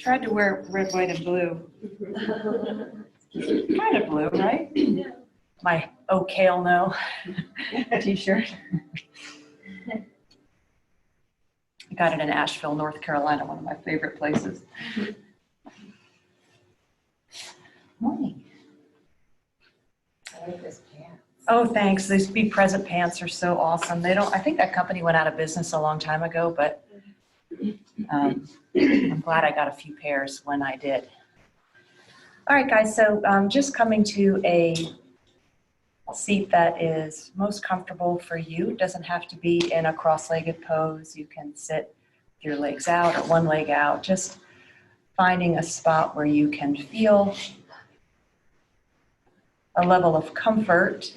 tried to wear red, white, and blue. Kind of blue, right? Yeah. My "Oh Kale No" t-shirt. I got it in Asheville, North Carolina, one of my favorite places. Morning. I like this pants. Oh, thanks. These Be Present pants are so awesome. I think that company went out of business a long time ago, but I'm glad I got a few pairs when I did. All right, guys, so just coming to a seat that is most comfortable for you. It doesn't have to be in a cross-legged pose. You can sit with your legs out or one leg out, just finding a spot where you can feel a level of comfort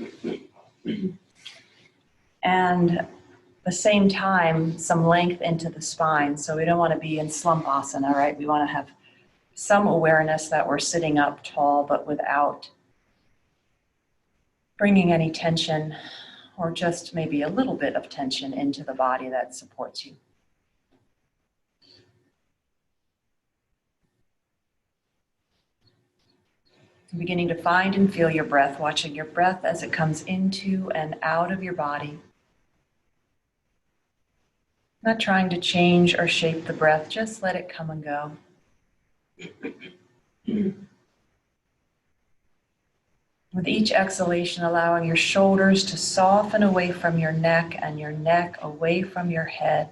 and at the same time some length into the spine. So we don't want to be in slumpasana, right? We want to have some awareness that we're sitting up tall, but without bringing any tension or just maybe a little bit of tension into the body that supports you. Beginning to find and feel your breath, watching your breath as it comes into and out of your body. Not trying to change or shape the breath, just let it come and go. With each exhalation, allowing your shoulders to soften away from your neck and your neck away from your head.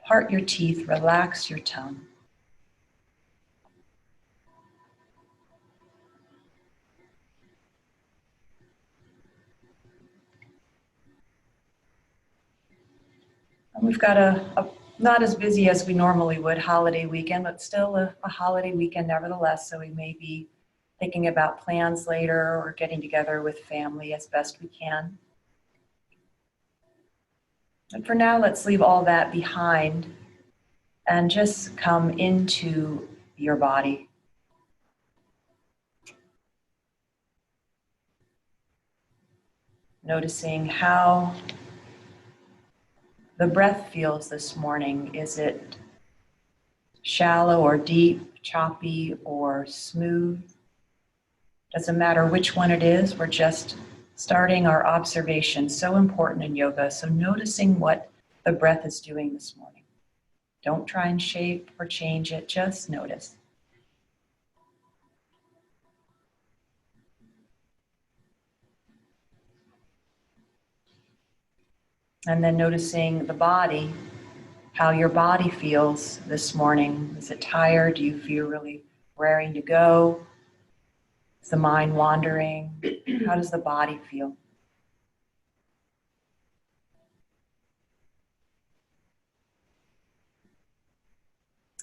Part your teeth, relax your tongue. And we've got a not as busy as we normally would holiday weekend, but still a holiday weekend nevertheless, so we may be thinking about plans later or getting together with family as best we can. And for now, let's leave all that behind and just come into your body. Noticing how the breath feels this morning. Is it shallow or deep, choppy or smooth? Doesn't matter which one it is, we're just starting our observation. So important in yoga. So noticing what the breath is doing this morning. Don't try and shape or change it, just notice. And then noticing the body, how your body feels this morning. Is it tired? Do you feel really raring to go? Is the mind wandering? How does the body feel?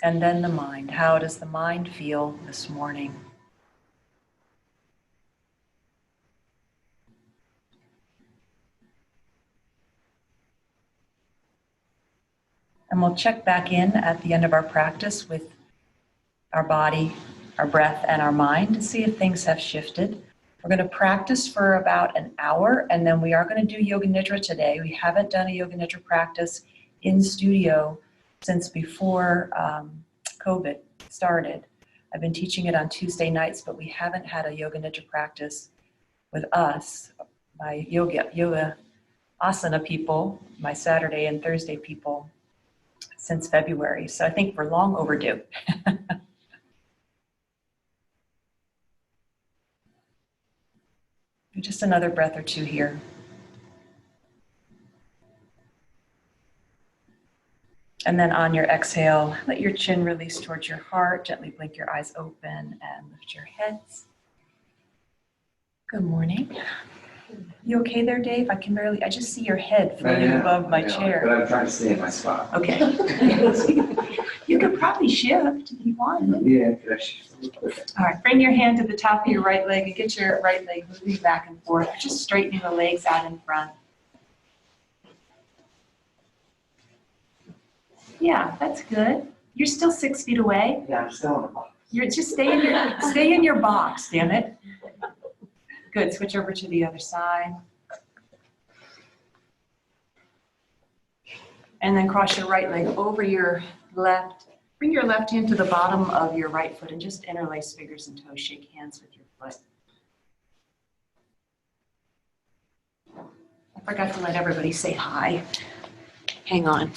And then the mind. How does the mind feel this morning? And we'll check back in at the end of our practice with our body, our breath, and our mind to see if things have shifted. We're going to practice for about an hour, and then we are going to do Yoga Nidra today. We haven't done a Yoga Nidra practice in studio since before COVID started. I've been teaching it on Tuesday nights, but we haven't had a Yoga Nidra practice with us, my yoga asana people, my Saturday and Thursday people, since February. So I think we're long overdue. Just another breath or two here. And then on your exhale, let your chin release towards your heart. Gently blink your eyes open and lift your heads. Good morning. You okay there, Dave? I just see your head floating above my chair. But I'm trying to stay in my spot. Okay. You could probably shift if you want. Yeah, could I shift? Okay. All right, bring your hand to the top of your right leg and get your right leg moving back and forth. Just straightening the legs out in front. Yeah, that's good. You're still 6 feet away. Yeah, I'm still in the box. You're just stay in your box, damn it. Good, switch over to the other side. And then cross your right leg over your left Bring your left hand to the bottom of your right foot and just interlace fingers and toes. Shake hands with your foot. I forgot to let everybody say hi. Hang on.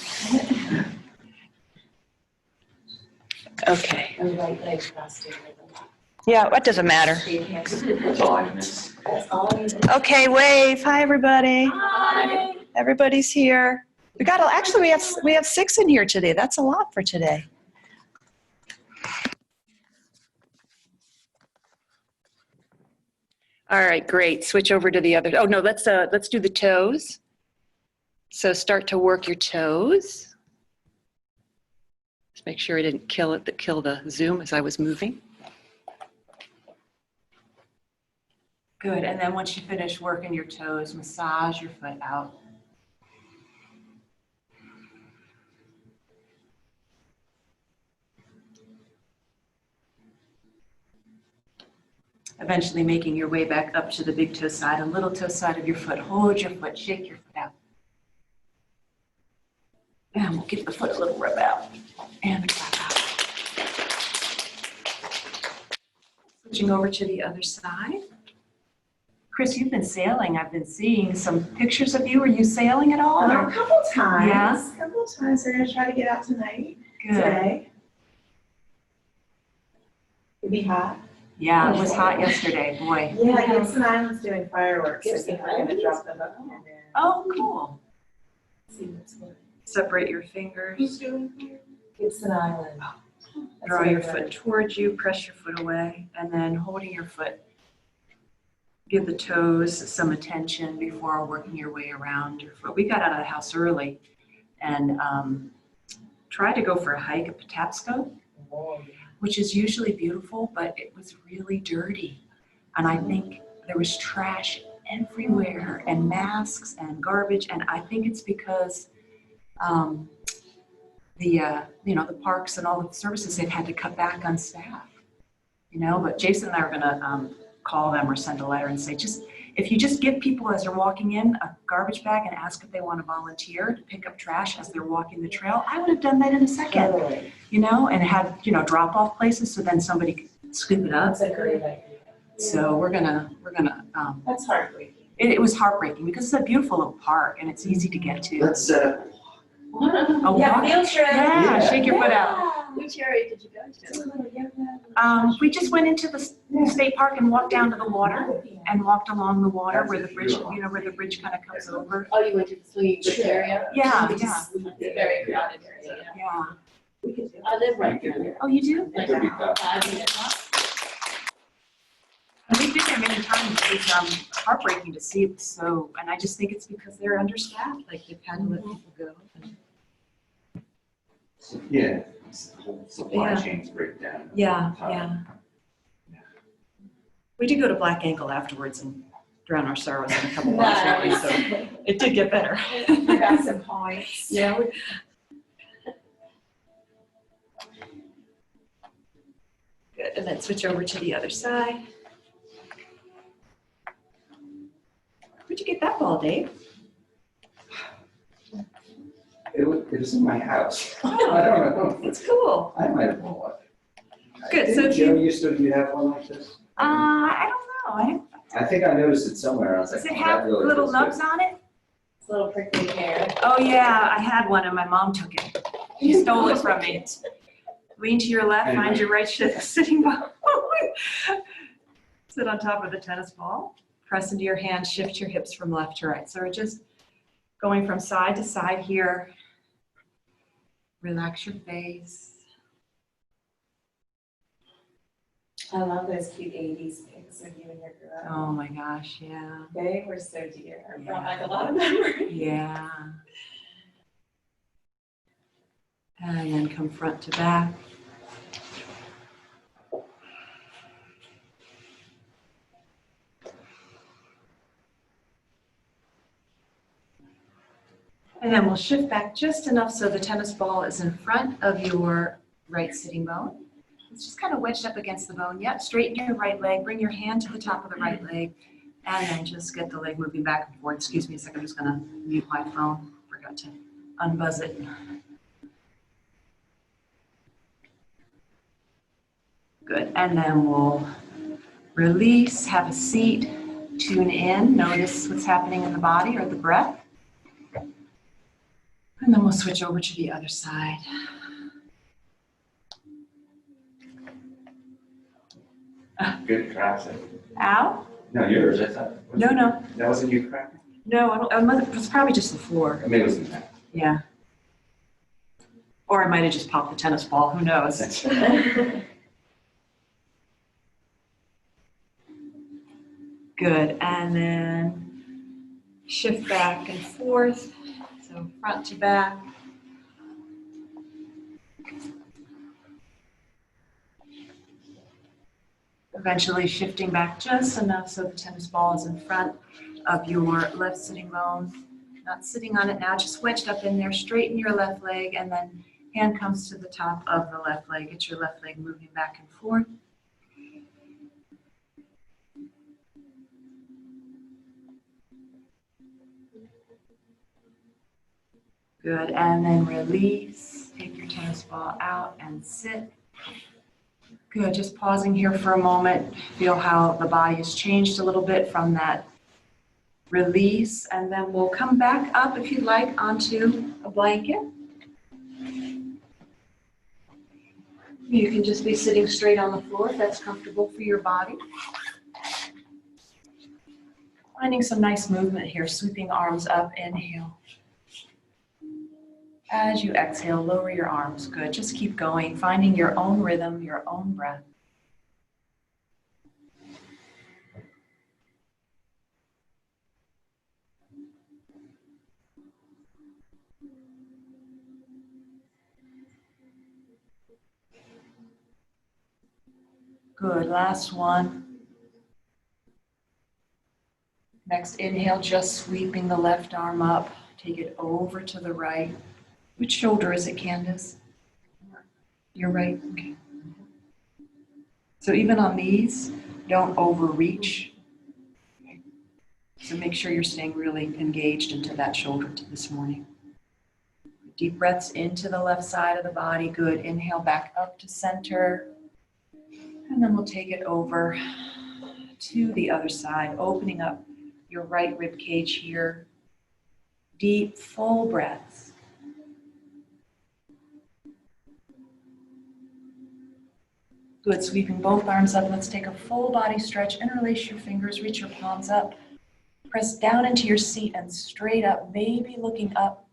Okay. And right leg crossed over the left. Yeah, that doesn't matter. That's all I miss. That's all I need. Okay, wave. Hi, everybody. Hi. Everybody's here. Actually, we have 6 in here today. That's a lot for today. All right, great. Switch over to the other. Oh no, let's do the toes. So start to work your toes. Just make sure I didn't kill the Zoom as I was moving. Good, and then once you finish working your toes, massage your foot out. Eventually making your way back up to the big toe side and little toe side of your foot. Hold your foot, shake your foot out. And we'll give the foot a little rub out. And back out. Switching over to the other side. Chris, you've been sailing. I've been seeing some pictures of you. Are you sailing at all? A couple times. Yeah? A couple times. We're going to try to get out tonight. Good. Today. It'll be hot. Yeah, it was hot yesterday, boy. Yeah, Gibson Island's doing fireworks. I think we're going to drop them up and then Oh, cool. see what's going on. Separate your fingers. Who's doing fireworks? Gibson Island. Draw your foot towards you, press your foot away, and then holding your foot, give the toes some attention before working your way around your foot. We got out of the house early and tried to go for a hike at Patapsco, which is usually beautiful, but it was really dirty. And I think there was trash everywhere and masks and garbage. And I think it's because the parks and all the services, they've had to cut back on staff, but Jason and I are gonna call them or send a letter and say, if you just give people as they're walking in a garbage bag and ask if they want to volunteer to pick up trash as they're walking the trail, I would have done that in a second, Totally. and had, drop off places so then somebody could scoop it up. That's a great idea. So we're gonna, That's heartbreaking. it was heartbreaking because it's a beautiful little park and it's easy to get to. Let's set up. Oh, Yeah, wow. field trip. Yeah, shake your foot out. Which area did you go to? We just went into the state park and walked down to the water and walked along the water where the bridge, where the bridge kind of comes over. Oh, you went to the swinging bridge area? Yeah, Which yeah, is a very crowded area. yeah. I live right there. Oh, you do? Like 5 minutes. We've been there many times. It's heartbreaking to see it and I just think it's because they're understaffed, like they've had to let people go. Yeah, the whole supply Yeah. chains break down. Yeah, yeah. We did go to Black Ankle afterwards and drown our sorrows in a couple waters, so it did get better. You got some points. Yeah. Good, and then switch over to the other side. Where'd you get that ball, Dave? It was in my house. I Oh, don't know. it's cool. I might have won one. Good, so if you- Joan, do you have one like this? I don't know. I think I noticed it somewhere. I was Does like, it that have really little feels nubs good. on it? It's a little prickly hair. Oh yeah, I had one and my mom took it. She stole it from me. Lean to your left, find your right sitting bone. Sit on top of the tennis ball. Press into your hand, shift your hips from left to right. So we're just going from side to side here. Relax your face. I love those cute 80s pics of you and your girl. Oh my gosh, yeah. They were so dear. It brought Yeah. back a lot of memories. Yeah. And then come front to back. And then we'll shift back just enough so the tennis ball is in front of your right sitting bone. It's just kind of wedged up against the bone. Yep, straighten your right leg, bring your hand to the top of the right leg, and then just get the leg moving back and forth. Excuse me a second, I'm just gonna mute my phone. Forgot to unbuzz it. Good, and then we'll release, have a seat, tune in, notice what's happening in the body or the breath. And then we'll switch over to the other side. Good cracking. Ow? No, yours, I thought. No. That wasn't you cracking? No, it was probably just the floor. I mean, it was in that. Yeah. Or I might have just popped the tennis ball, who knows? Good, and then shift back and forth, so front to back. Eventually shifting back just enough so the tennis ball is in front of your left sitting bone. Not sitting on it now, just wedged up in there. Straighten your left leg and then hand comes to the top of the left leg. Get your left leg moving back and forth. Good, and then release. Take your tennis ball out and sit. Good, just pausing here for a moment. Feel how the body has changed a little bit from that release, and then we'll come back up, if you'd like, onto a blanket. You can just be sitting straight on the floor if that's comfortable for your body. Finding some nice movement here, sweeping arms up, inhale. As you exhale, lower your arms. Good, just keep going, finding your own rhythm, your own breath. Good, last one. Next inhale, just sweeping the left arm up. Take it over to the right. Which shoulder is it, Candace? Your right, okay. So even on these, don't overreach. Okay. So make sure you're staying really engaged into that shoulder this morning. Deep breaths into the left side of the body. Good, inhale back up to center. And then we'll take it over to the other side, opening up your right rib cage here. Deep, full breaths. Good, sweeping both arms up. Let's take a full body stretch. Interlace your fingers, reach your palms up. Press down into your seat and straight up, maybe looking up.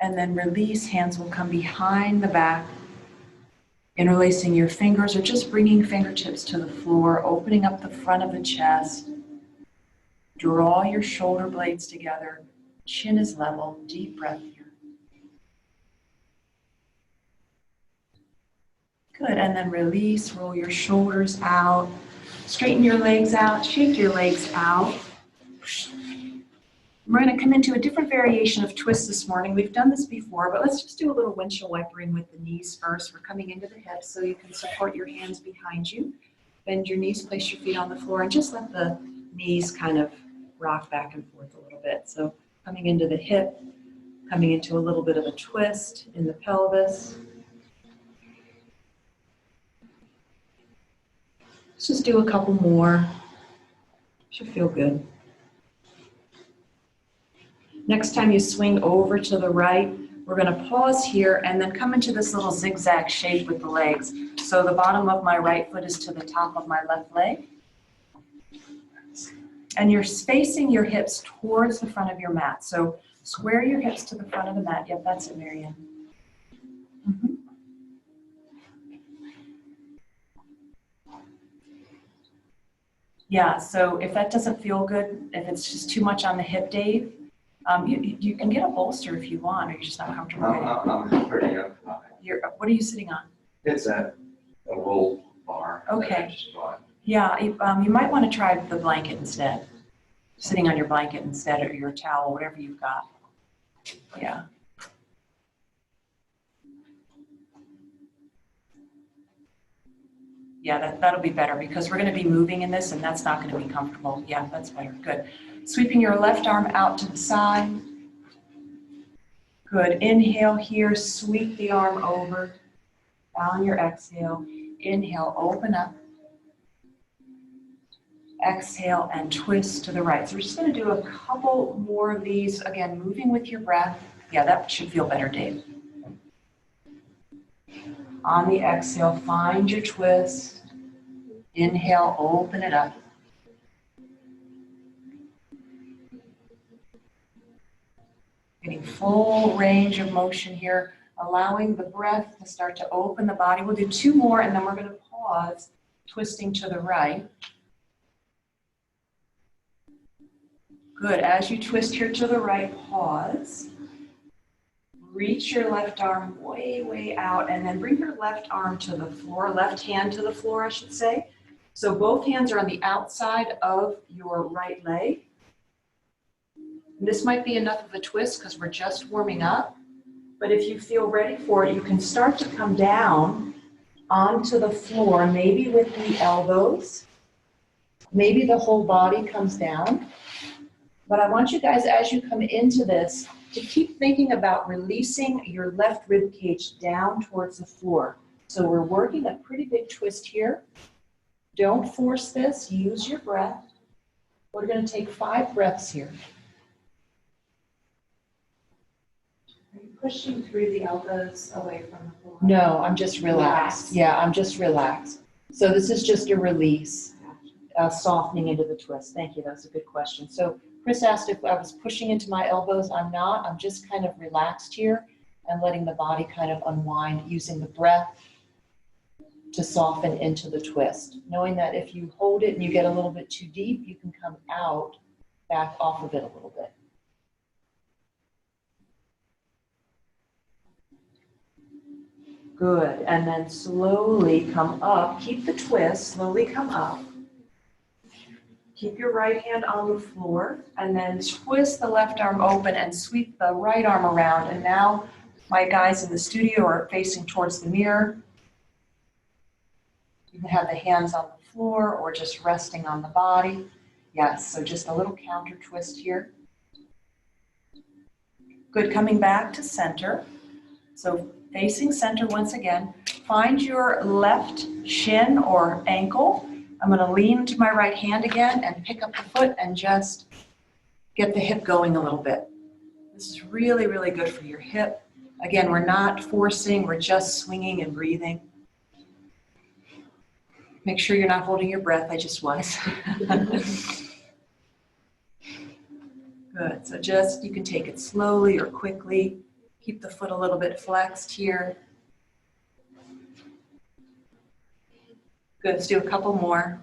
And then release, hands will come behind the back. Interlacing your fingers or just bringing fingertips to the floor, opening up the front of the chest. Draw your shoulder blades together. Chin is level. Deep breath here. Good, and then release, roll your shoulders out. Straighten your legs out, shake your legs out. We're going to come into a different variation of twist this morning. We've done this before, but let's just do a little windshield wipering with the knees first. We're coming into the hips so you can support your hands behind you. Bend your knees, place your feet on the floor, and just let the knees kind of rock back and forth a little bit. So coming into the hip, coming into a little bit of a twist in the pelvis. Let's just do a couple more. Should feel good. Next time you swing over to the right, we're going to pause here and then come into this little zigzag shape with the legs. So the bottom of my right foot is to the top of my left leg. And you're spacing your hips towards the front of your mat. So square your hips to the front of the mat. Yep, that's it, Marianne. Mm-hmm. Yeah, so if that doesn't feel good, if it's just too much on the hip, Dave, you can get a bolster if you want, or you're just not comfortable. I'm pretty up. What are you sitting on? It's a roll bar. Okay. Yeah, you might want to try the blanket instead. Sitting on your blanket instead, or your towel, whatever you've got. Yeah. Yeah, that'll be better because we're going to be moving in this and that's not going to be comfortable. Yeah, that's better. Good. Sweeping your left arm out to the side. Good. Inhale here, sweep the arm over. On your exhale, inhale, open up. Exhale and twist to the right. So we're just going to do a couple more of these. Again, moving with your breath. Yeah, that should feel better, Dave. On the exhale, find your twist. Inhale, open it up. Getting full range of motion here, allowing the breath to start to open the body. We'll do 2 more and then we're going to pause, twisting to the right. Good. As you twist here to the right, pause. Reach your left arm way, way out, and then bring your left arm to the floor, left hand to the floor, I should say. So both hands are on the outside of your right leg. And this might be enough of a twist because we're just warming up. But if you feel ready for it, you can start to come down onto the floor, maybe with the elbows. Maybe the whole body comes down. But I want you guys, as you come into this, to keep thinking about releasing your left rib cage down towards the floor. So we're working a pretty big twist here. Don't force this, use your breath. We're going to take 5 breaths here. Are you pushing through the elbows away from the floor? No, I'm just relaxed. Yeah, I'm just relaxed. So this is just a release, softening into the twist. Thank you, that's a good question. So Chris asked if I was pushing into my elbows. I'm not. I'm just kind of relaxed here and letting the body kind of unwind, using the breath to soften into the twist. Knowing that if you hold it and you get a little bit too deep, you can come out, back off of it a little bit. Good. And then slowly come up. Keep the twist. Slowly come up. Keep your right hand on the floor and then twist the left arm open and sweep the right arm around. And now my guys in the studio are facing towards the mirror. You can have the hands on the floor or just resting on the body. Yes, so just a little counter twist here. Good, coming back to center. So facing center once again. Find your left shin or ankle. I'm going to lean to my right hand again and pick up the foot and just get the hip going a little bit. This is really, really good for your hip. Again, we're not forcing, we're just swinging and breathing. Make sure you're not holding your breath, I just was. Good, so just, you can take it slowly or quickly. Keep the foot a little bit flexed here. Good, let's do a couple more.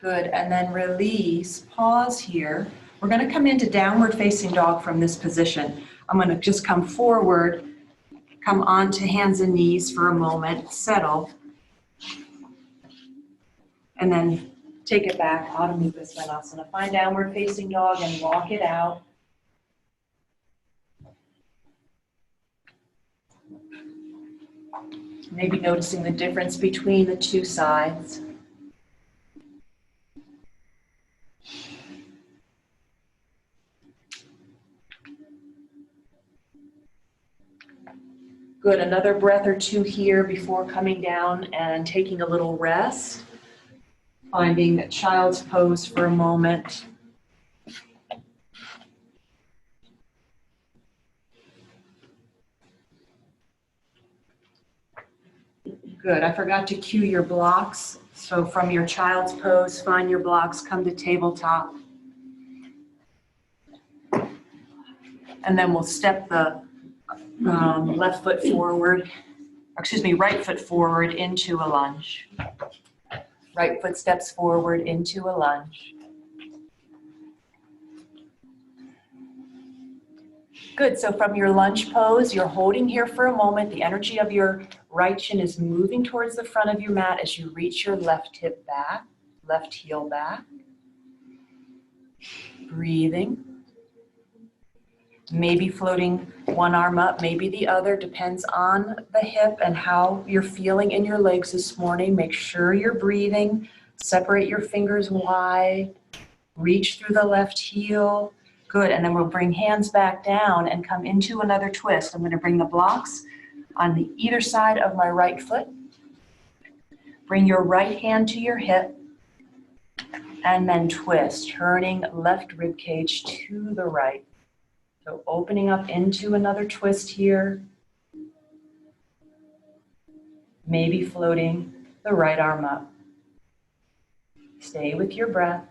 Good, and then release, pause here. We're going to come into downward facing dog from this position. I'm going to just come forward, come onto hands and knees for a moment, settle, and then take it back, Adho Mukha Svanasana. Find downward facing dog and walk it out. Maybe noticing the difference between the 2 sides. Good, another breath or 2 here before coming down and taking a little rest. Finding child's pose for a moment. Good, I forgot to cue your blocks. So from your child's pose, find your blocks, come to tabletop. And then we'll step the left foot forward, right foot forward into a lunge. Right foot steps forward into a lunge. Good, so from your lunge pose, you're holding here for a moment. The energy of your right shin is moving towards the front of your mat as you reach your left hip back, left heel back. Breathing. Maybe floating one arm up, maybe the other, depends on the hip and how you're feeling in your legs this morning. Make sure you're breathing. Separate your fingers wide. Reach through the left heel. Good, and then we'll bring hands back down and come into another twist. I'm going to bring the blocks on the either side of my right foot. Bring your right hand to your hip and then twist, turning left rib cage to the right. So opening up into another twist here. Maybe floating the right arm up. Stay with your breath.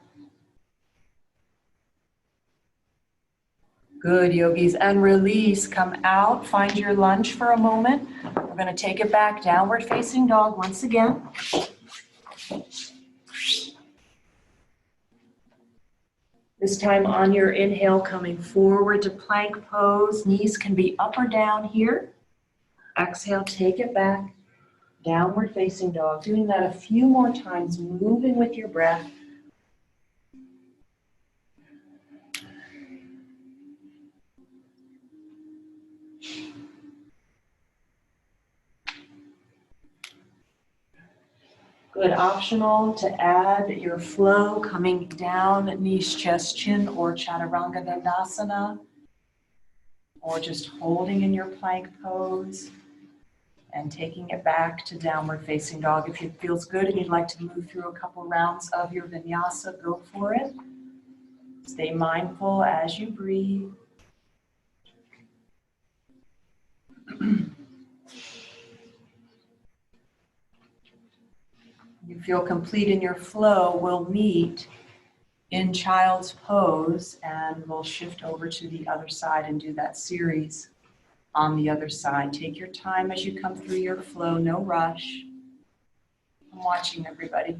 Good, yogis, and release. Come out, find your lunge for a moment. We're going to take it back, downward facing dog once again. This time on your inhale, coming forward to plank pose. Knees can be up or down here. Exhale, take it back, downward facing dog. Doing that a few more times, moving with your breath. Good, optional to add your flow, coming down, knees, chest, chin, or chaturanga dandasana, or just holding in your plank pose and taking it back to downward facing dog. If it feels good and you'd like to move through a couple rounds of your vinyasa, go for it. Stay mindful as you breathe. You feel complete in your flow, we'll meet in child's pose and we'll shift over to the other side and do that series on the other side. Take your time as you come through your flow, no rush. I'm watching everybody.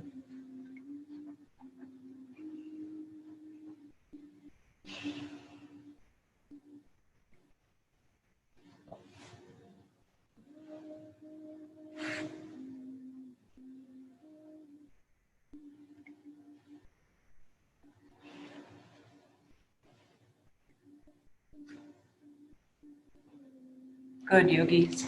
Good, yogis.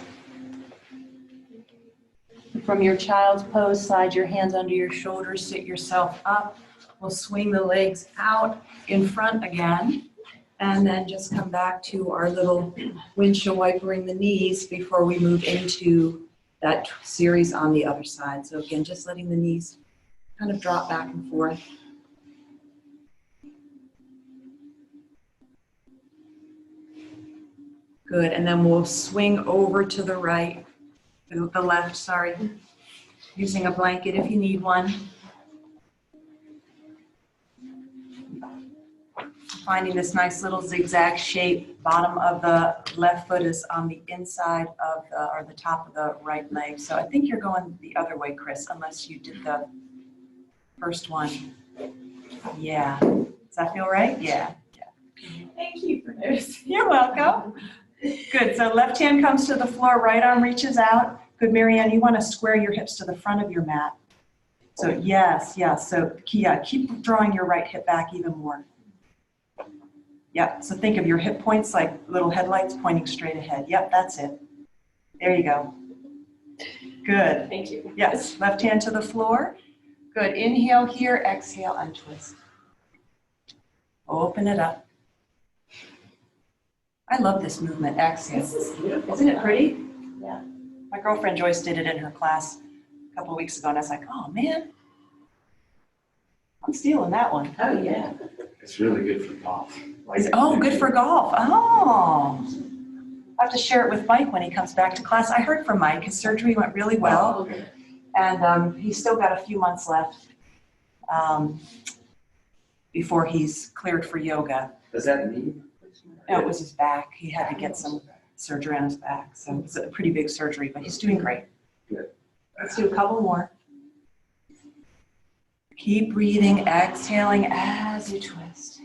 From your child's pose, slide your hands under your shoulders, sit yourself up. We'll swing the legs out in front again, and then just come back to our little windshield wipering the knees before we move into that series on the other side. So again, just letting the knees kind of drop back and forth. Good, and then we'll swing over to the right, to the left, sorry. Using a blanket if you need one. Finding this nice little zigzag shape. Bottom of the left foot is on the inside of the, or the top of the right leg. So I think you're going the other way, Chris, unless you did the first one. Yeah. Does that feel right? Yeah. Thank you for noticing. You're welcome. Good, so left hand comes to the floor, right arm reaches out. Good, Marianne, you want to square your hips to the front of your mat. So yes, so keep drawing your right hip back even more. Yep, so think of your hip points like little headlights pointing straight ahead. Yep, that's it. There you go. Good. Thank you. Yes, left hand to the floor. Good, inhale here, exhale, untwist. Open it up. I love this movement, exhale. This is beautiful. Isn't it pretty? Yeah. My girlfriend Joyce did it in her class a couple of weeks ago, and I was like, oh man, I'm stealing that one. Oh, yeah. It's really good for golf. Oh, good for golf. Oh. I have to share it with Mike when he comes back to class. I heard from Mike, his surgery went really well, Oh, okay. and he's still got a few months left before he's cleared for yoga. Does that mean? No, it was his back. He had to get some surgery on his back, so it's a pretty big surgery, but he's doing great. Good. Let's do a couple more. Keep breathing, exhaling as you twist.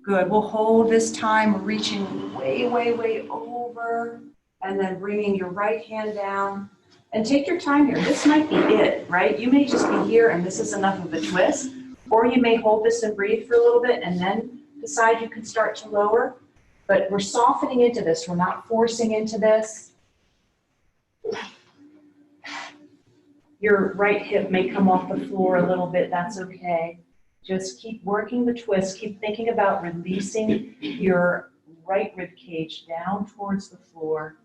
Good, we'll hold this time, reaching way, way, way over, and then bringing your right hand down. And take your time here. This might be it, right? You may just be here and this is enough of a twist, or you may hold this and breathe for a little bit and then decide you can start to lower. But we're softening into this. We're not forcing into this. Your right hip may come off the floor a little bit. That's okay. Just keep working the twist. Keep thinking about releasing your right rib cage down towards the floor.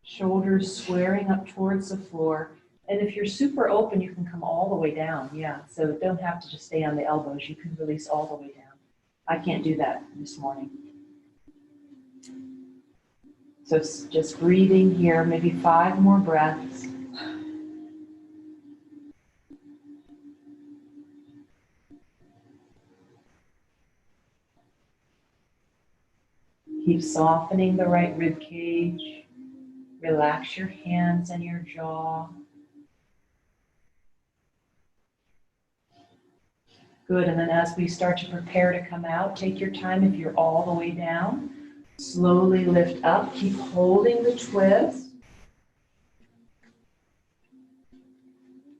Shoulders squaring up towards the floor. And if you're super open, you can come all the way down. Yeah, so don't have to just stay on the elbows. You can release all the way down. I can't do that this morning. So it's just breathing here, maybe 5 more breaths. Keep softening the right rib cage. Relax your hands and your jaw. Good, and then as we start to prepare to come out, take your time if you're all the way down. Slowly lift up, keep holding the twist.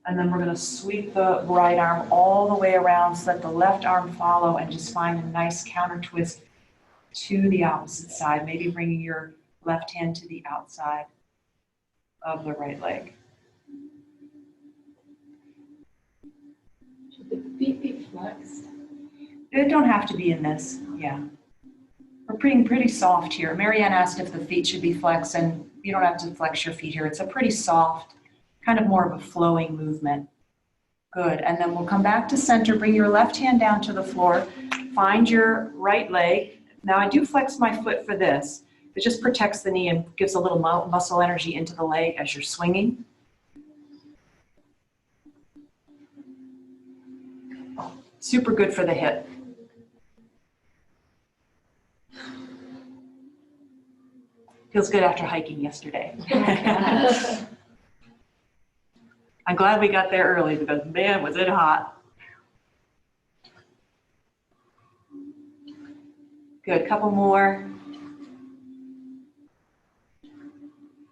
And then we're going to sweep the right arm all the way around so that the left arm follow and just find a nice counter twist to the opposite side, maybe bringing your left hand to the outside of the right leg. Should the feet be flexed? They don't have to be in this, yeah. We're pretty soft here. Marianne asked if the feet should be flexed, and you don't have to flex your feet here. It's a pretty soft, kind of more of a flowing movement. Good, and then we'll come back to center. Bring your left hand down to the floor. Find your right leg. Now I do flex my foot for this. It just protects the knee and gives a little muscle energy into the leg as you're swinging. Super good for the hip. Feels good after hiking yesterday. I'm glad we got there early because, man, was it hot. Good, couple more.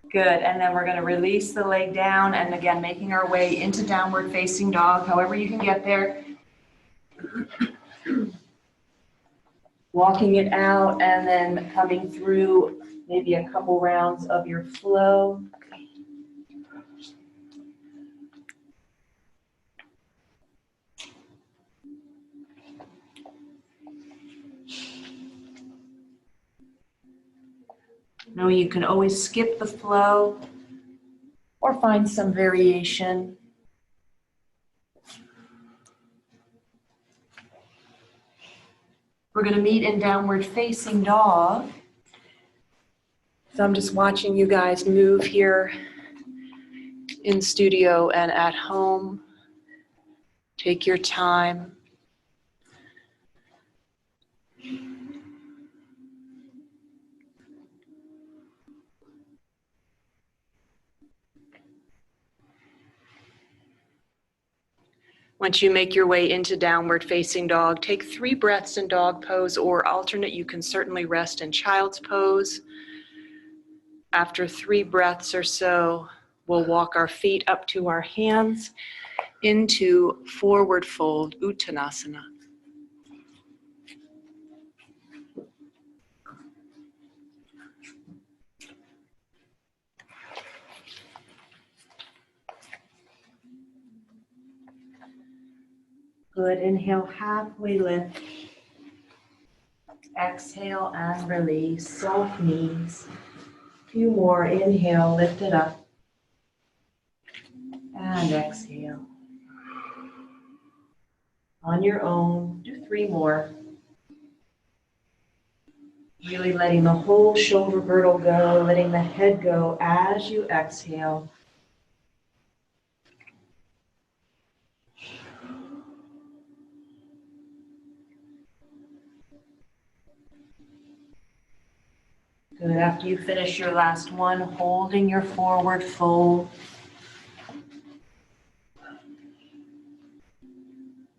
Good, and then we're going to release the leg down, and again, making our way into downward facing dog, however you can get there. Walking it out and then coming through maybe a couple rounds of your flow. Know you can always skip the flow or find some variation. We're going to meet in downward facing dog. So I'm just watching you guys move here in studio and at home. Take your time. Once you make your way into downward facing dog, take 3 breaths in dog pose or alternate. You can certainly rest in child's pose. After 3 breaths or so, we'll walk our feet up to our hands into forward fold, Uttanasana. Good, inhale, halfway lift. Exhale and release, soft knees. A few more, inhale, lift it up. And exhale. On your own, do 3 more. Really letting the whole shoulder girdle go, letting the head go as you exhale. Good, after you finish your last one, holding your forward fold.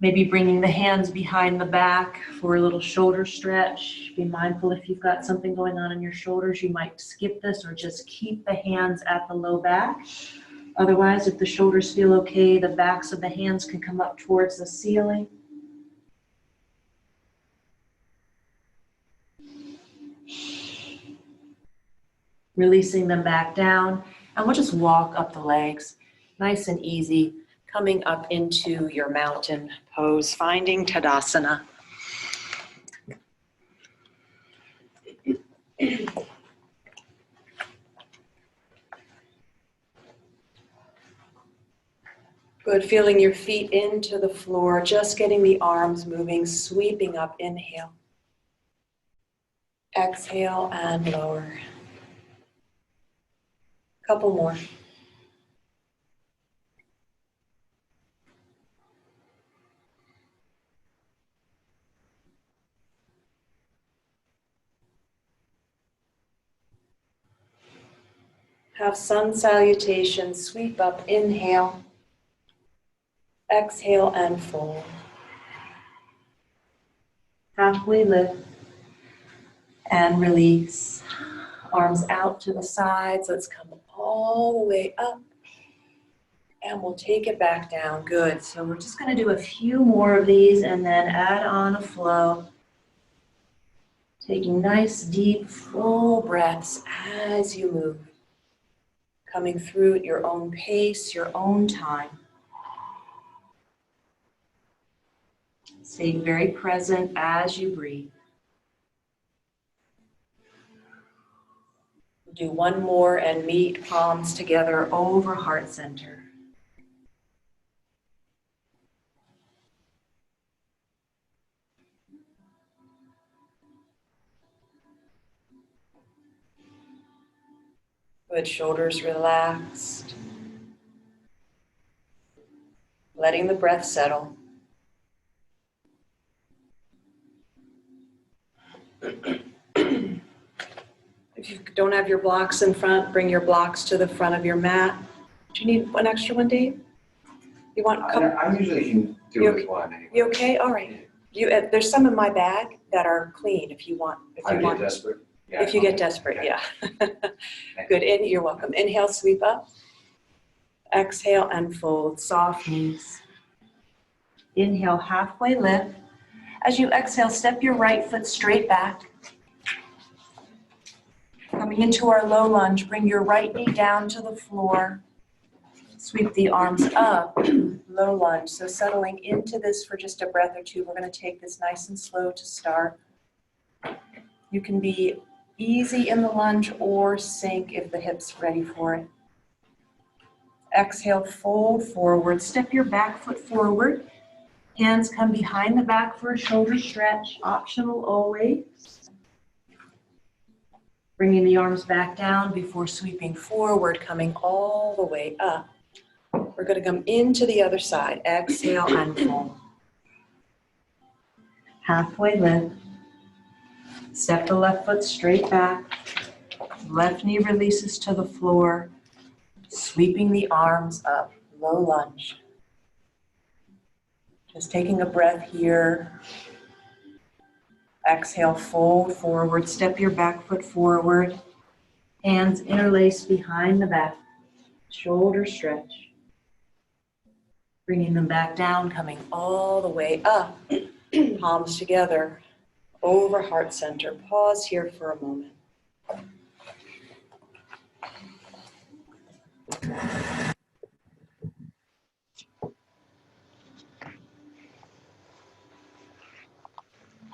Maybe bringing the hands behind the back for a little shoulder stretch. Be mindful if you've got something going on in your shoulders, you might skip this or just keep the hands at the low back. Otherwise, if the shoulders feel okay, the backs of the hands can come up towards the ceiling. Releasing them back down, and we'll just walk up the legs, nice and easy. coming up into your mountain pose, finding Tadasana. Good, feeling your feet into the floor, just getting the arms moving, sweeping up, inhale. Exhale and lower. Couple more. Have sun salutation, sweep up, inhale. Exhale and fold. Halfway lift and release. Arms out to the sides. Let's come all the way up. And we'll take it back down. Good. So we're just going to do a few more of these and then add on a flow. Taking nice, deep, full breaths as you move. Coming through at your own pace, your own time. Staying very present as you breathe. We'll do one more and meet palms together over heart center. Good, shoulders relaxed. Letting the breath settle. If you don't have your blocks in front, bring your blocks to the front of your mat. Do you need an extra one, Dave? You want a couple? I usually can do it with one anyway. You okay? All right. There's some in my bag that are clean if you want. I get desperate. Yeah, If you get desperate, okay. yeah. Good, you're welcome. Inhale, sweep up. Exhale and fold, soft knees. Inhale, halfway lift. As you exhale, step your right foot straight back. Coming into our low lunge, bring your right knee down to the floor. Sweep the arms up, low lunge. So settling into this for just a breath or two. We're going to take this nice and slow to start. You can be easy in the lunge or sink if the hip's ready for it. Exhale, fold forward. Step your back foot forward. Hands come behind the back for a shoulder stretch. Optional always. Bringing the arms back down before sweeping forward, coming all the way up. We're going to come into the other side. Exhale and fold. Halfway lift. Step the left foot straight back. Left knee releases to the floor. Sweeping the arms up. Low lunge. Just taking a breath here. Exhale, fold forward. Step your back foot forward. Hands interlace behind the back. Shoulder stretch. Bringing them back down, coming all the way up. Palms together. Over heart center. Pause here for a moment.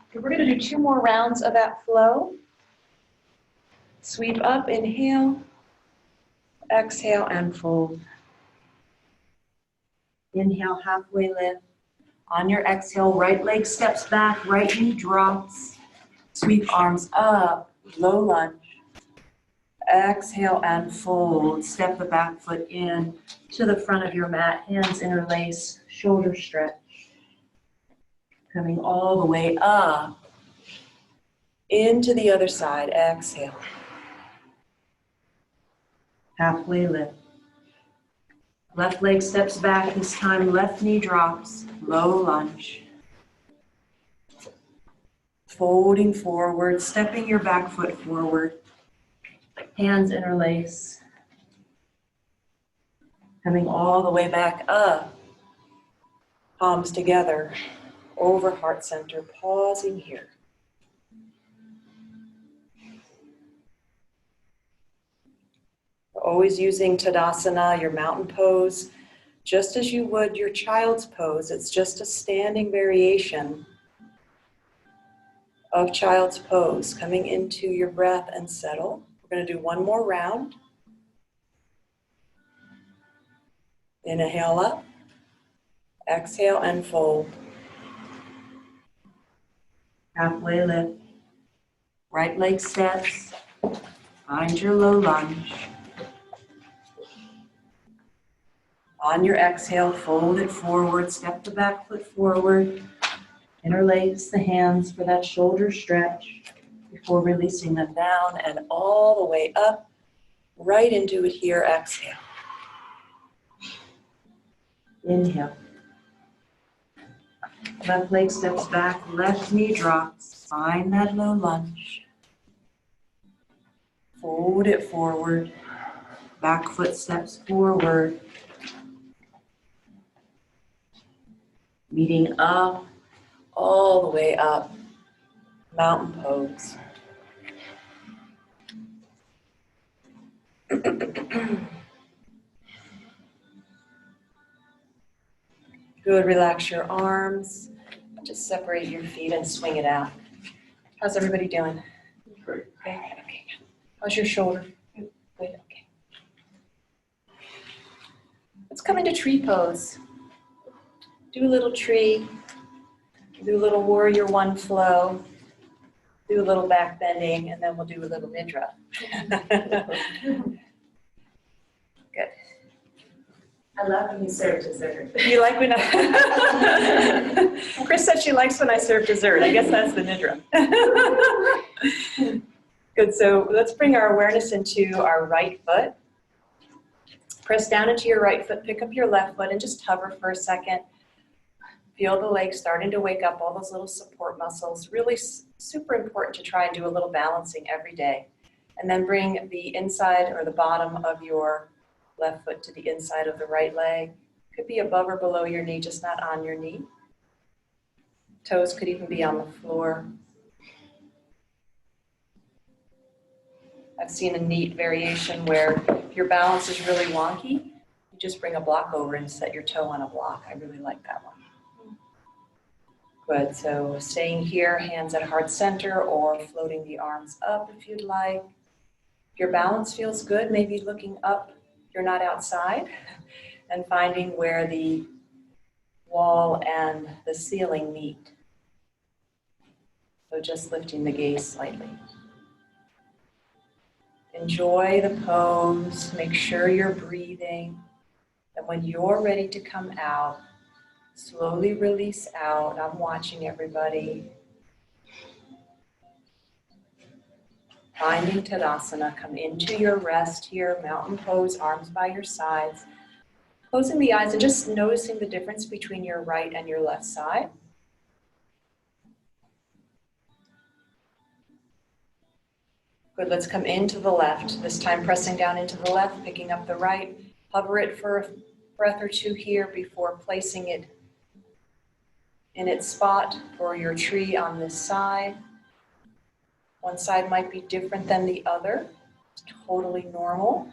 Okay, we're going to do 2 more rounds of that flow. Sweep up, inhale. Exhale and fold. Inhale, halfway lift. On your exhale, right leg steps back, right knee drops. Sweep arms up, low lunge. Exhale and fold. Step the back foot in to the front of your mat. Hands interlace, shoulder stretch. Coming all the way up. Into the other side, exhale. Halfway lift. Left leg steps back, this time left knee drops, low lunge. Folding forward, stepping your back foot forward. Hands interlace. Coming all the way back up. Palms together, over heart center, pausing here. Always using Tadasana, your mountain pose, just as you would your child's pose. It's just a standing variation of child's pose. Coming into your breath and settle. We're going to do one more round. Inhale up. Exhale and fold. Halfway lift. Right leg steps. Find your low lunge. On your exhale, fold it forward. Step the back foot forward. Interlace the hands for that shoulder stretch before releasing them down and all the way up, right into it here. Exhale. Inhale. Left leg steps back, left knee drops. Find that low lunge. Fold it forward. Back foot steps forward. Meeting up, all the way up. Mountain pose. Good, relax your arms. Just separate your feet and swing it out. How's everybody doing? Great. Okay. How's your shoulder? Good, okay. Let's come into tree pose. Do a little tree. Do a little warrior one flow. Do a little back bending, and then we'll do a little nidra. Good. I love when you serve dessert. You like when Chris said she likes when I serve dessert. I guess that's the nidra. Good, so let's bring our awareness into our right foot. Press down into your right foot, pick up your left foot, and just hover for a second. Feel the legs starting to wake up, all those little support muscles. Really super important to try and do a little balancing every day. And then bring the inside or the bottom of your left foot to the inside of the right leg. Could be above or below your knee, just not on your knee. Toes could even be on the floor. I've seen a neat variation where if your balance is really wonky, you just bring a block over and set your toe on a block. I really like that one. Good, so staying here, hands at heart center or floating the arms up if you'd like. If your balance feels good, maybe looking up if you're not outside and finding where the wall and the ceiling meet. So just lifting the gaze slightly. Enjoy the pose, make sure you're breathing, and when you're ready to come out, slowly release out. I'm watching everybody. Finding Tadasana, come into your rest here, mountain pose, arms by your sides. Closing the eyes and just noticing the difference between your right and your left side. Good, let's come into the left. This time pressing down into the left, picking up the right. Hover it for a breath or two here before placing it in its spot for your tree on this side. One side might be different than the other. It's totally normal.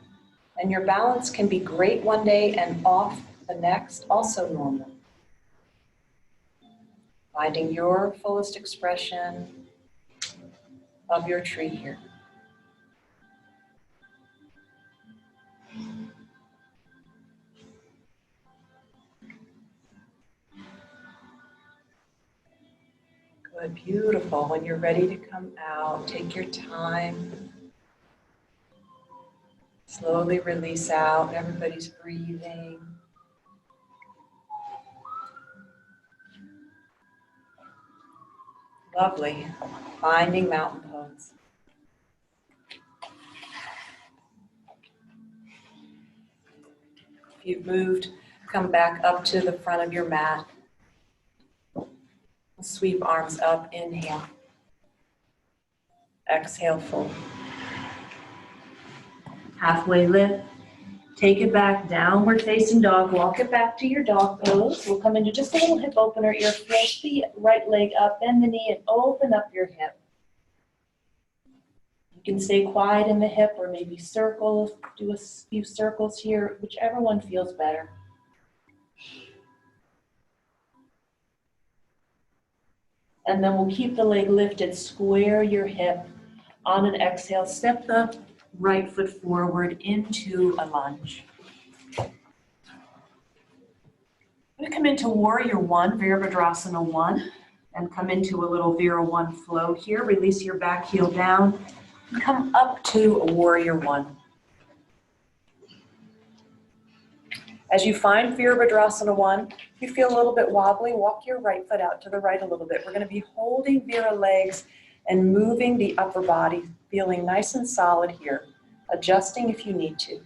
And your balance can be great one day and off the next, also normal. Finding your fullest expression of your tree here. Good, beautiful. When you're ready to come out, take your time. Slowly release out. Everybody's breathing. Lovely. Finding mountain pose. If you've moved, come back up to the front of your mat. Sweep arms up, inhale. Exhale, fold. Halfway lift. Take it back, downward facing dog. Walk it back to your dog pose. We'll come into just a little hip opener here. Flex the right leg up, bend the knee, and open up your hip. You can stay quiet in the hip or maybe circle, do a few circles here, whichever one feels better. And then we'll keep the leg lifted, square your hip. On an exhale, step the right foot forward into a lunge. I'm going to come into Warrior One, Virabhadrasana 1, and come into a little Vira 1 flow here. Release your back heel down and come up to a Warrior 1. As you find Virabhadrasana 1, if you feel a little bit wobbly, walk your right foot out to the right a little bit. We're going to be holding Vira legs and moving the upper body, feeling nice and solid here, adjusting if you need to.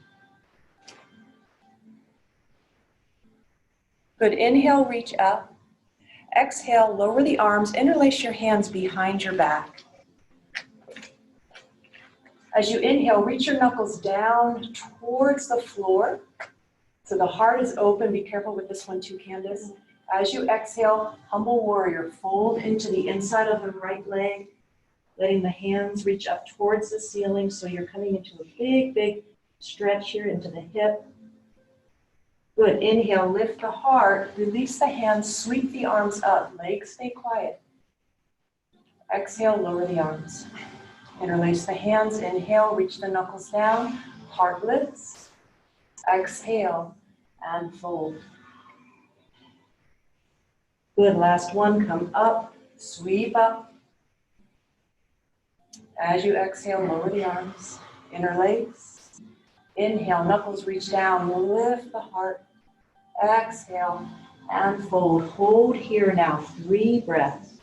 Good, inhale, reach up. Exhale, lower the arms, interlace your hands behind your back. As you inhale, reach your knuckles down towards the floor. So the heart is open. Be careful with this one too, Candace. As you exhale, humble warrior, fold into the inside of the right leg, letting the hands reach up towards the ceiling. So you're coming into a big, big stretch here into the hip. Good, inhale, lift the heart, release the hands, sweep the arms up, legs stay quiet. Exhale, lower the arms. Interlace the hands, inhale, reach the knuckles down, heart lifts. Exhale and fold. Good, last one, come up, sweep up. As you exhale, lower the arms, interlace. Inhale, knuckles reach down, lift the heart. Exhale and fold. Hold here now, 3 breaths.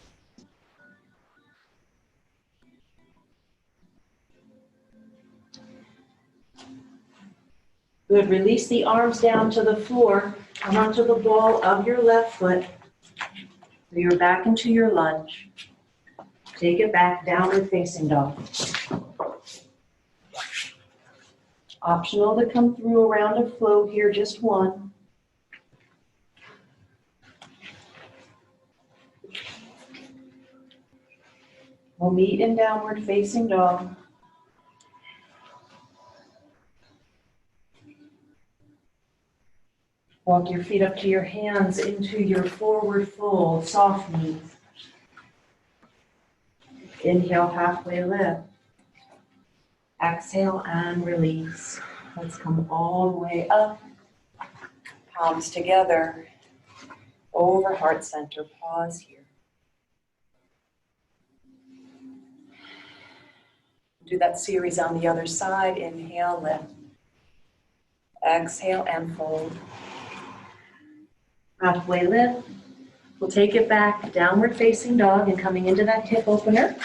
Good, release the arms down to the floor. Come onto the ball of your left foot. So you're back into your lunge. Take it back, downward facing dog. Optional to come through a round of flow here, just one. We'll meet in downward facing dog. Walk your feet up to your hands into your forward fold, soft knees. Inhale, halfway lift. Exhale and release. Let's come all the way up. Palms together. Over heart center. Pause here. Do that series on the other side. Inhale, lift. Exhale and fold. Halfway lift. We'll take it back, downward facing dog, and coming into that hip opener.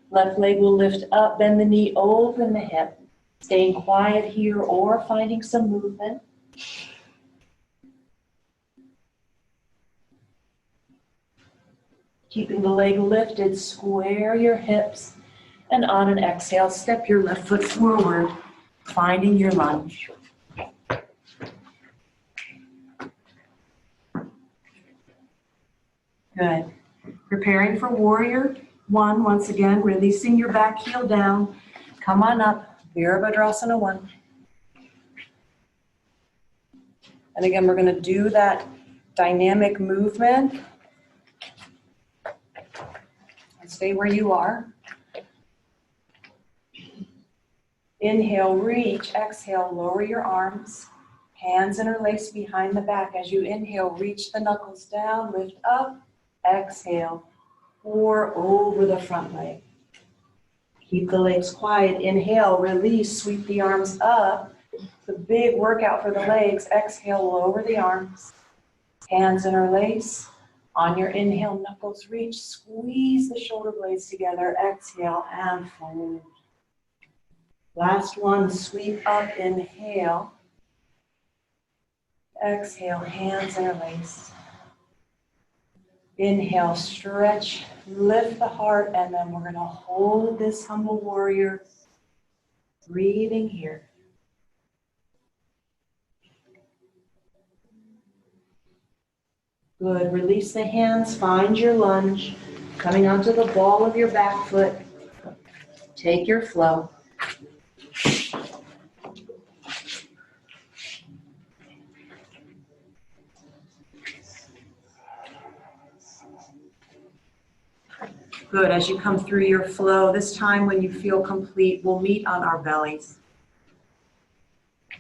Left leg will lift up, bend the knee, open the hip. Staying quiet here or finding some movement. Keeping the leg lifted, square your hips. And on an exhale, step your left foot forward, finding your lunge. Good. Preparing for Warrior One, once again, releasing your back heel down. Come on up, Virabhadrasana 1. And again, we're going to do that dynamic movement. And stay where you are. Inhale, reach. Exhale, lower your arms. Hands interlace behind the back. As you inhale, reach the knuckles down, lift up. Exhale, pour over the front leg. Keep the legs quiet. Inhale, release, sweep the arms up. It's a big workout for the legs. Exhale, lower the arms. Hands interlace. On your inhale, knuckles reach. Squeeze the shoulder blades together. Exhale and fold. Last one, sweep up, inhale. Exhale, hands interlace. Inhale, stretch, lift the heart, and then we're going to hold this humble warrior, breathing here. Good, release the hands, find your lunge, coming onto the ball of your back foot. Take your flow. Good. As you come through your flow, this time when you feel complete, we'll meet on our bellies.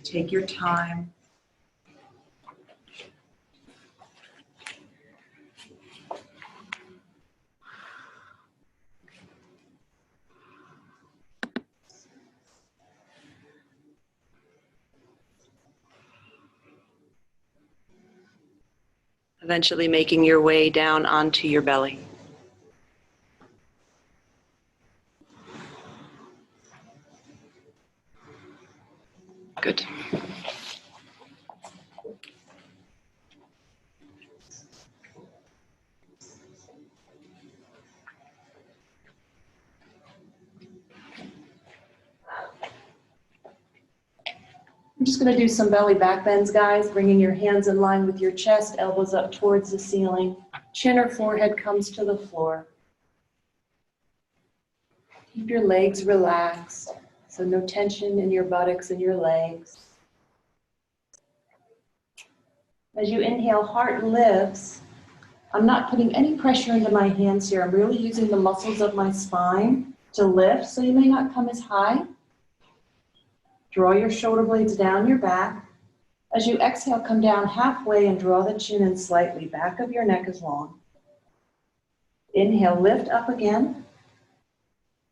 Take your time. Eventually making your way down onto your belly. Good. I'm just going to do some belly back bends, guys, bringing your hands in line with your chest, elbows up towards the ceiling. Chin or forehead comes to the floor. Keep your legs relaxed, so no tension in your buttocks and your legs. As you inhale, heart lifts. I'm not putting any pressure into my hands here. I'm really using the muscles of my spine to lift, so you may not come as high. Draw your shoulder blades down your back. As you exhale, come down halfway and draw the chin in slightly. Back of your neck is long. Inhale, lift up again.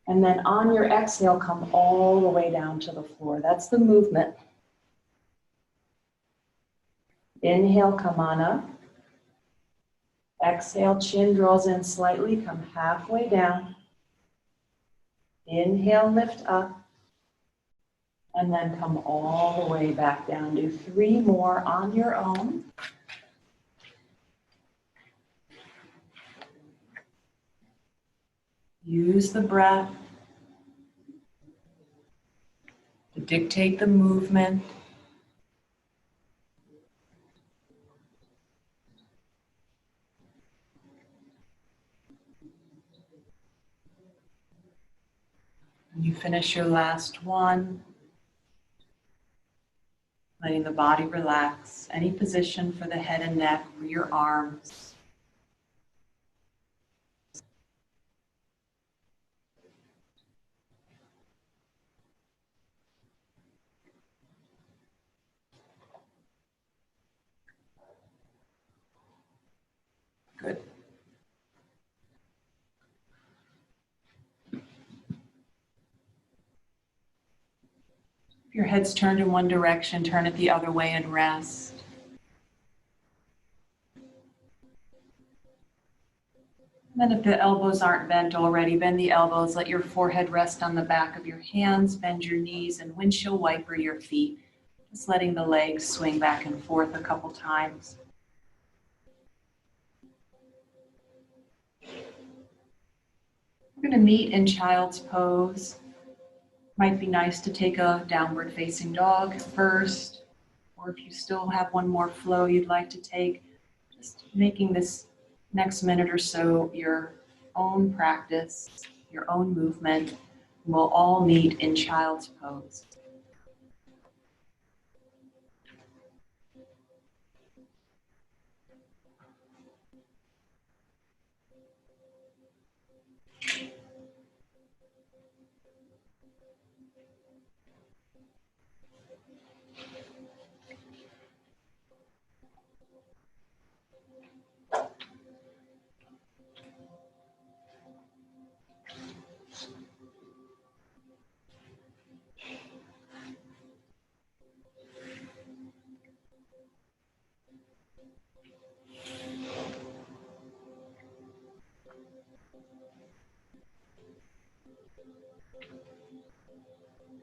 And then on your exhale, come all the way down to the floor. That's the movement. Inhale, come on up. Exhale, chin draws in slightly, come halfway down. Inhale, lift up. And then come all the way back down. Do 3 more on your own. Use the breath to dictate the movement. When you finish your last one, letting the body relax. Any position for the head and neck or your arms. Good. If your head's turned in one direction, turn it the other way and rest. And then if the elbows aren't bent already, bend the elbows, let your forehead rest on the back of your hands, bend your knees and windshield wiper your feet. Just letting the legs swing back and forth a couple times. We're going to meet in child's pose. Might be nice to take a downward facing dog first, or if you still have one more flow you'd like to take, just making this next minute or so your own practice, your own movement. We'll all meet in child's pose.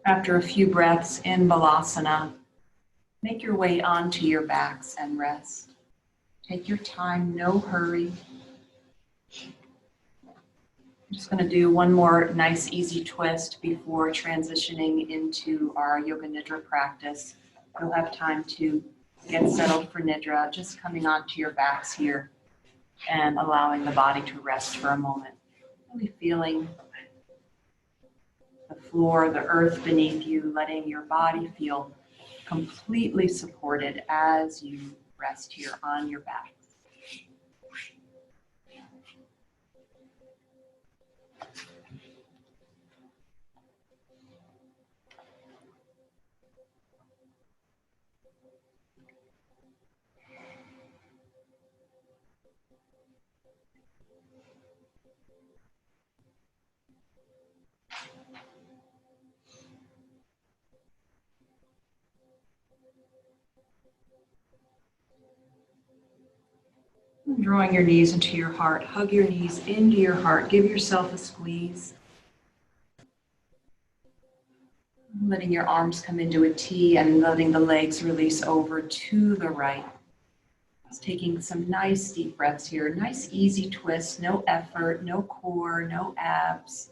After a few breaths in Balasana, make your way onto your backs and rest. Take your time, no hurry. I'm just going to do one more nice easy twist before transitioning into our Yoga Nidra practice. You'll have time to get settled for Nidra, just coming onto your backs here and allowing the body to rest for a moment. Really feeling the floor, the earth beneath you, letting your body feel completely supported as you rest here on your back. Drawing your knees into your heart. Hug your knees into your heart. Give yourself a squeeze. Letting your arms come into a T and letting the legs release over to the right. Just taking some nice deep breaths here. Nice easy twist. No effort, no core, no abs.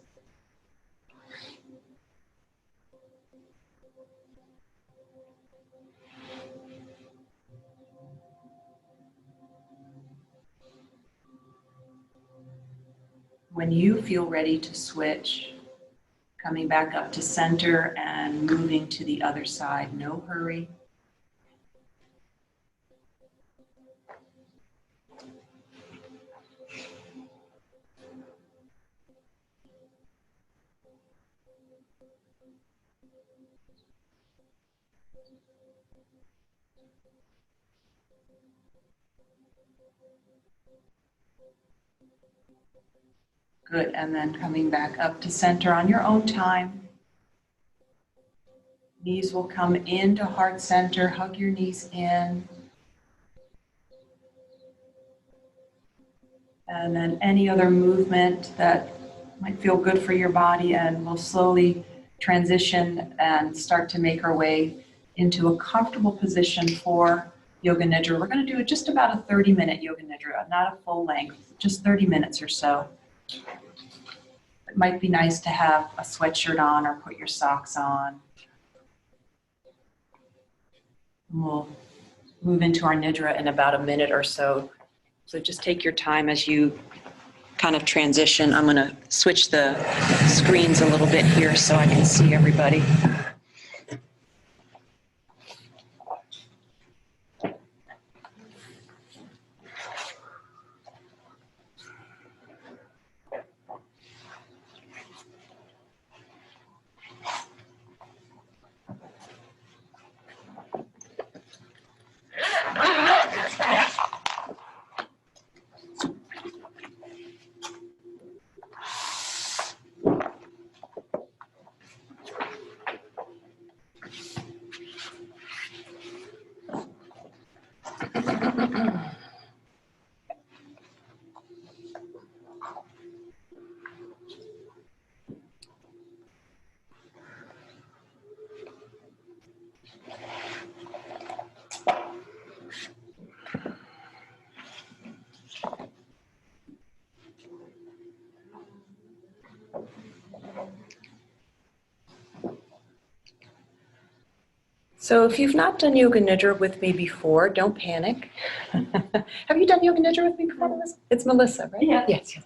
When you feel ready to switch, coming back up to center and moving to the other side. No hurry. Good, and then coming back up to center on your own time. Knees will come into heart center. Hug your knees in. And then any other movement that might feel good for your body, and we'll slowly transition and start to make our way into a comfortable position for Yoga Nidra. We're going to do just about a 30-minute Yoga Nidra, not a full length, just 30 minutes or so. It might be nice to have a sweatshirt on or put your socks on. We'll move into our Nidra in about a minute or so. So just take your time as you kind of transition. I'm going to switch the screens a little bit here so I can see everybody. So if you've not done Yoga Nidra with me before, don't panic. Have you done Yoga Nidra with me before, Melissa? It's Melissa, right? Yeah. Yes, yes.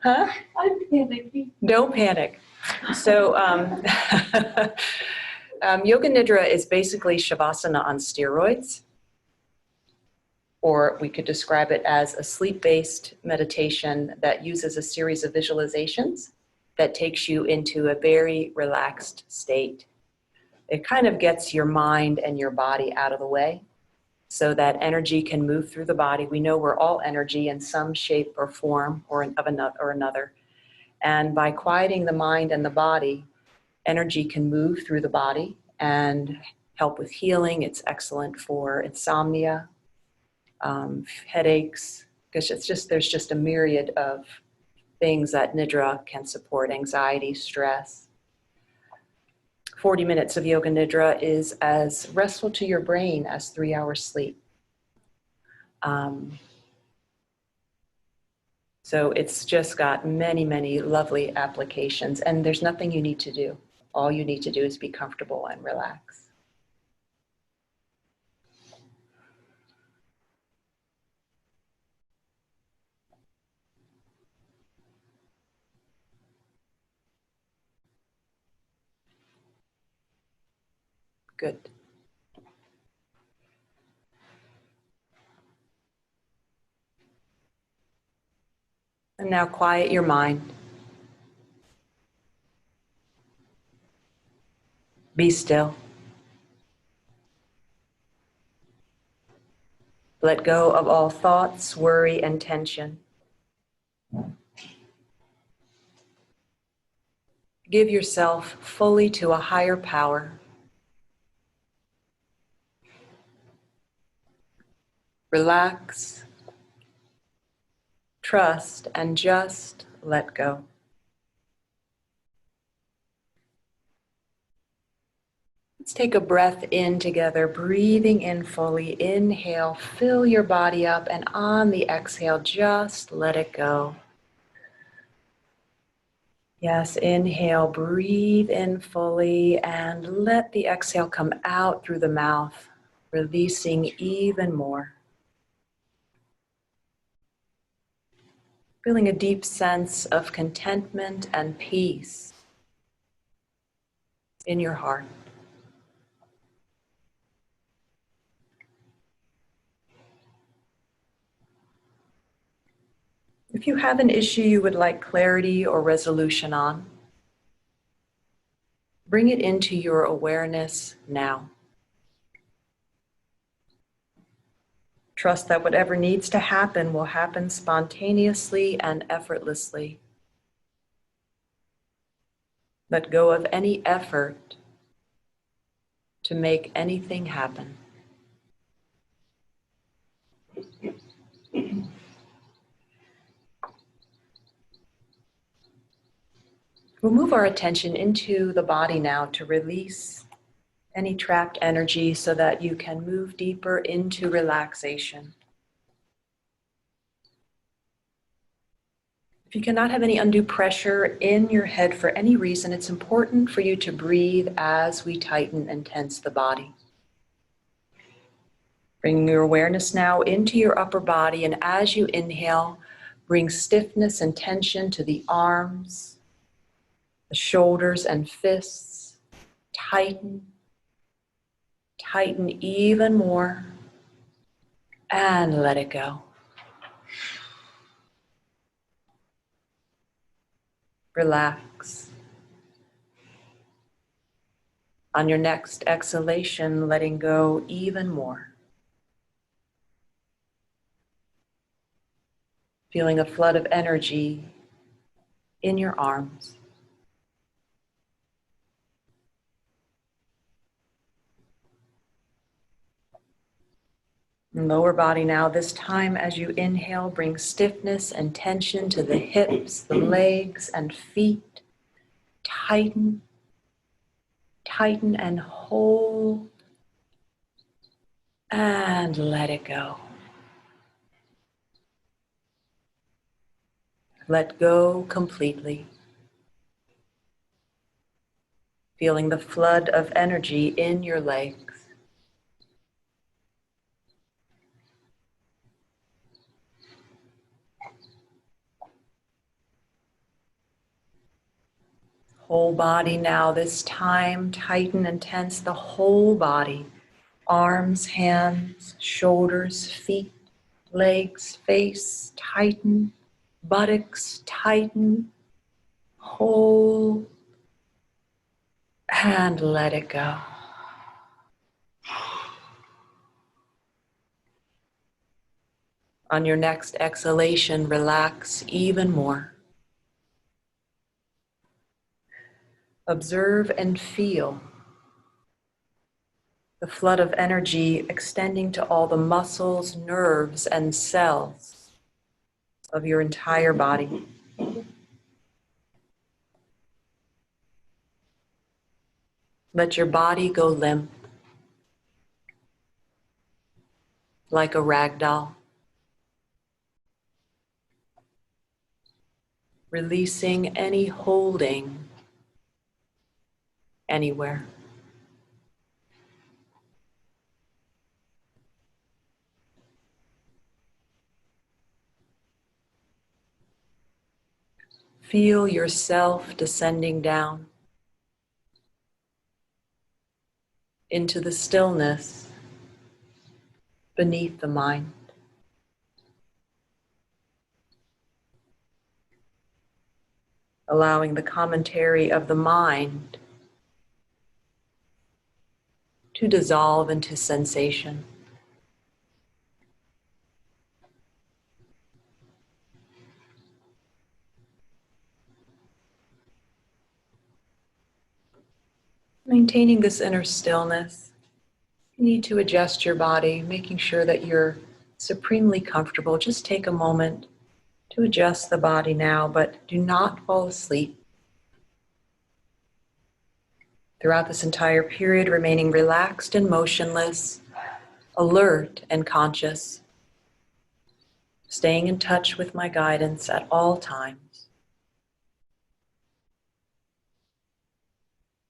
Huh? I'm panicking. Don't panic. So Yoga Nidra is basically Shavasana on steroids, or we could describe it as a sleep-based meditation that uses a series of visualizations that takes you into a very relaxed state. It kind of gets your mind and your body out of the way so that energy can move through the body. We know we're all energy in some shape or form or another. And by quieting the mind and the body, energy can move through the body and help with healing. It's excellent for insomnia, headaches, because there's just a myriad of things that Nidra can support: anxiety, stress. 40 minutes of Yoga Nidra is as restful to your brain as 3 hours sleep. So it's just got many, many lovely applications, and there's nothing you need to do. All you need to do is be comfortable and relax. Good. And now quiet your mind. Be still. Let go of all thoughts, worry, and tension. Give yourself fully to a higher power. Relax, trust, and just let go. Let's take a breath in together, breathing in fully. Inhale, fill your body up, and on the exhale, just let it go. Yes, inhale, breathe in fully, and let the exhale come out through the mouth, releasing even more. Feeling a deep sense of contentment and peace in your heart. If you have an issue you would like clarity or resolution on, bring it into your awareness now. Trust that whatever needs to happen will happen spontaneously and effortlessly. Let go of any effort to make anything happen. We'll move our attention into the body now to release any trapped energy so that you can move deeper into relaxation. If you cannot have any undue pressure in your head for any reason, it's important for you to breathe as we tighten and tense the body. Bringing your awareness now into your upper body, and as you inhale, bring stiffness and tension to the arms, the shoulders and fists. Tighten, tighten even more, and let it go. Relax. On your next exhalation, letting go even more. Feeling a flood of energy in your arms. Lower body now. This time as you inhale, bring stiffness and tension to the hips, the legs and feet. Tighten, tighten and hold, and let it go. Let go completely. Feeling the flood of energy in your legs. Whole body now, this time tighten and tense the whole body. Arms, hands, shoulders, feet, legs, face, tighten. Buttocks, tighten. Hold. And let it go. On your next exhalation, relax even more. Observe and feel the flood of energy extending to all the muscles, nerves, and cells of your entire body. Let your body go limp, like a rag doll. Releasing any holding anywhere. Feel yourself descending down into the stillness beneath the mind. Allowing the commentary of the mind to dissolve into sensation. maintaining this inner stillness, you need to adjust your body, making sure that you're supremely comfortable. Just take a moment to adjust the body now, but do not fall asleep. Throughout this entire period, remaining relaxed and motionless, alert and conscious, staying in touch with my guidance at all times,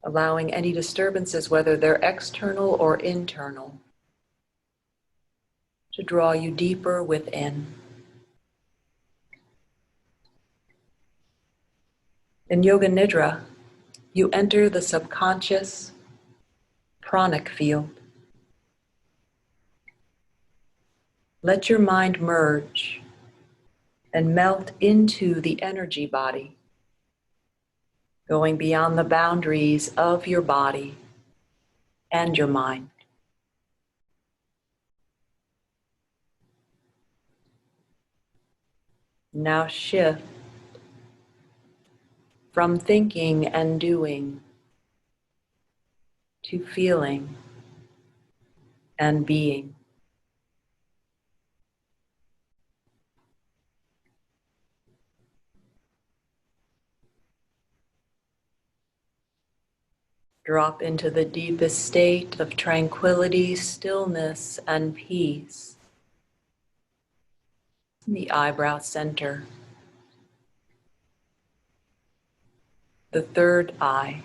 allowing any disturbances, whether they're external or internal, to draw you deeper within. In Yoga Nidra, you enter the subconscious pranic field. Let your mind merge and melt into the energy body, going beyond the boundaries of your body and your mind. Now shift from thinking and doing to feeling and being. Drop into the deepest state of tranquility, stillness, and peace in the eyebrow center, the third eye.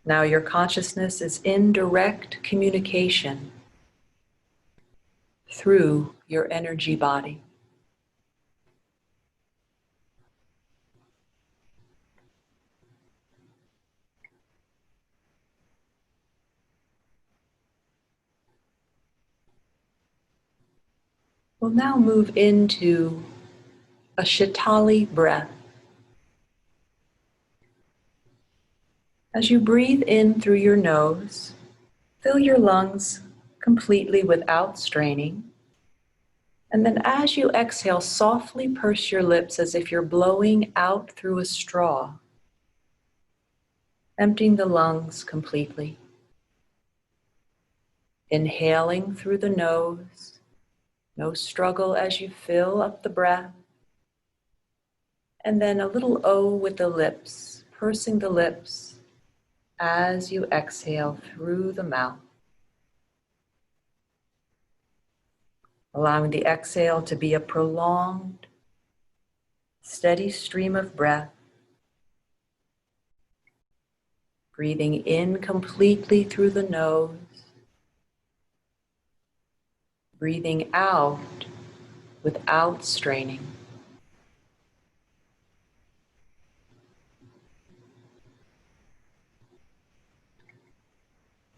Now your consciousness is in direct communication through your energy body. We'll now move into a Shitali breath. As you breathe in through your nose, fill your lungs completely without straining. And then as you exhale, softly purse your lips as if you're blowing out through a straw, emptying the lungs completely. Inhaling through the nose, no struggle as you fill up the breath. And then a little O with the lips, pursing the lips as you exhale through the mouth. Allowing the exhale to be a prolonged, steady stream of breath. Breathing in completely through the nose. Breathing out without straining.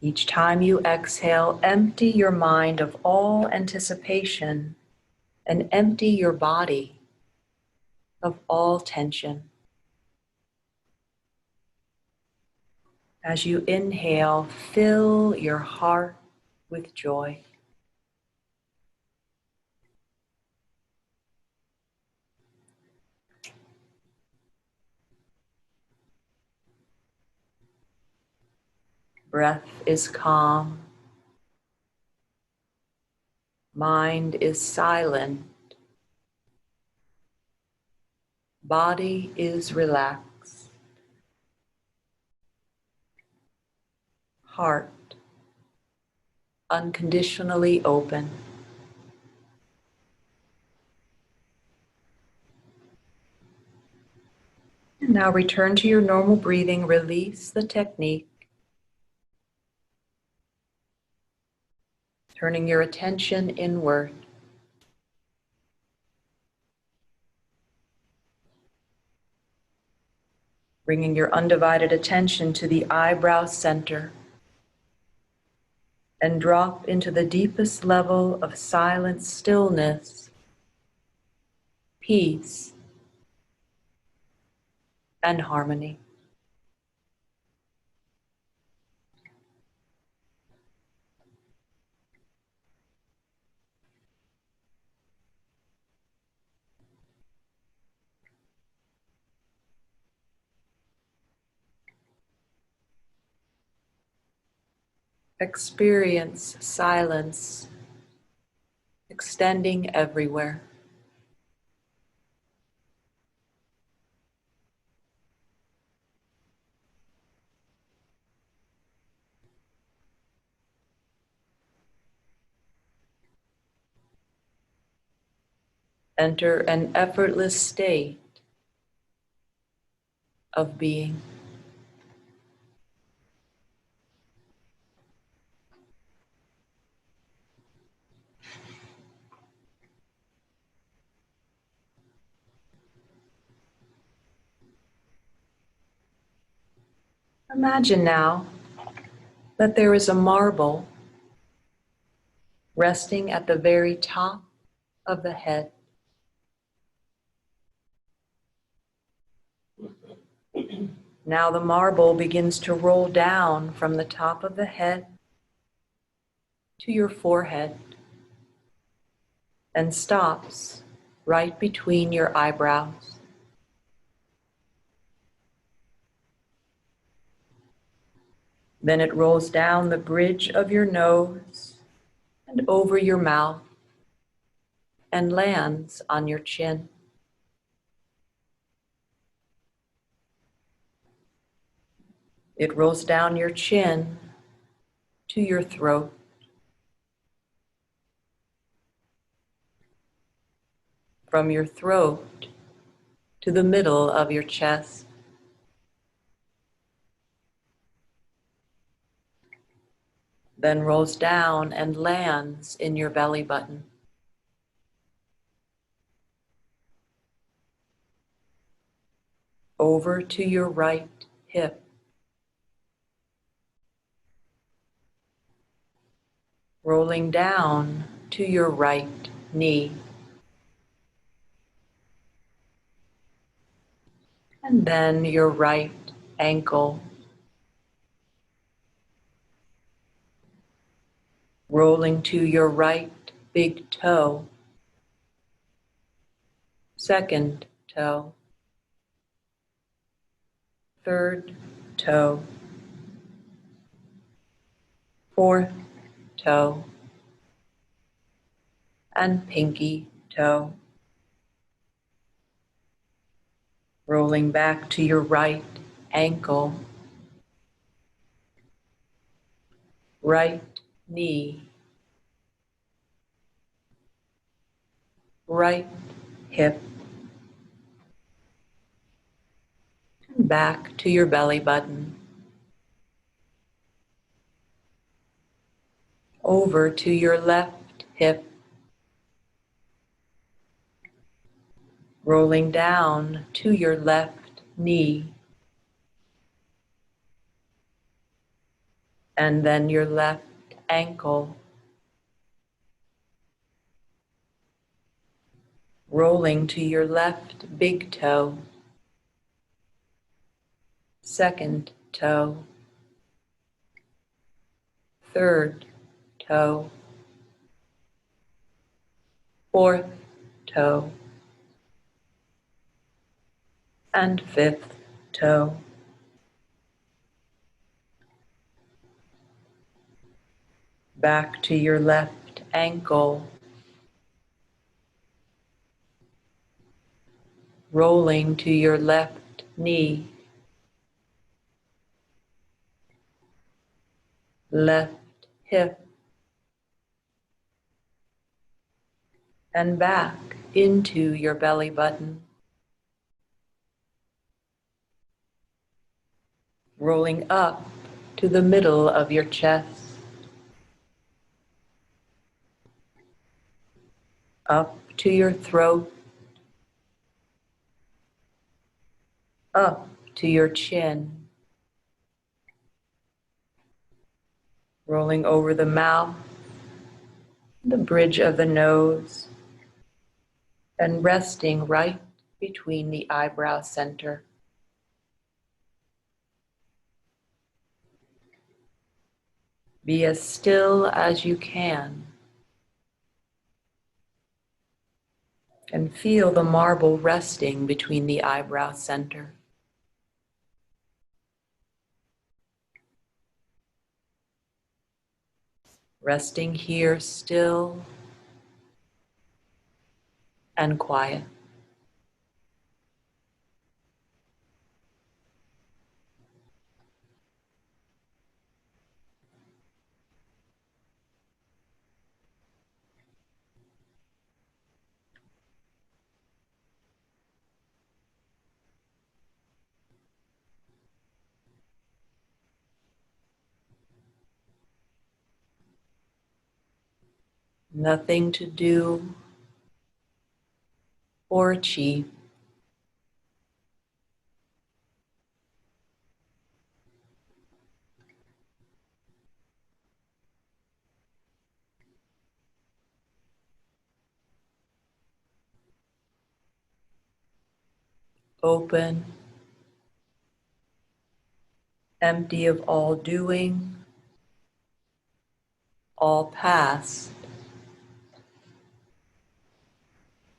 Each time you exhale, empty your mind of all anticipation and empty your body of all tension. As you inhale, fill your heart with joy. Breath is calm. Mind is silent. Body is relaxed. Heart unconditionally open. And now return to your normal breathing. Release the technique. Turning your attention inward. Bringing your undivided attention to the eyebrow center. And drop into the deepest level of silent stillness, peace, and harmony. Experience silence extending everywhere. Enter an effortless state of being. Imagine now that there is a marble resting at the very top of the head. Now the marble begins to roll down from the top of the head to your forehead and stops right between your eyebrows. Then it rolls down the bridge of your nose and over your mouth and lands on your chin. It rolls down your chin to your throat. From your throat to the middle of your chest. Then rolls down and lands in your belly button. Over to your right hip. Rolling down to your right knee. And then your right ankle. Rolling to your right big toe. Second toe. Third toe. Fourth toe. And pinky toe. Rolling back to your right ankle. Right knee. Right hip. And back to your belly button. Over to your left hip. Rolling down to your left knee. And then your left ankle. Rolling to your left big toe. Second toe. Third toe. Fourth toe. And fifth toe. Back to your left ankle. Rolling to your left knee. Left hip. And back into your belly button. Rolling up to the middle of your chest. Up to your throat. Up to your chin. Rolling over the mouth, the bridge of the nose, and resting right between the eyebrow center. Be as still as you can and feel the marble resting between the eyebrow center. resting here still and quiet. Nothing to do or achieve. Open, empty of all doing, all past,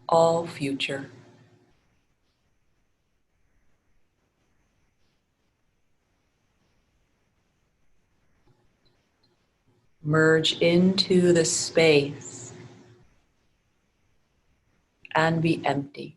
all future. Merge into the space and be empty.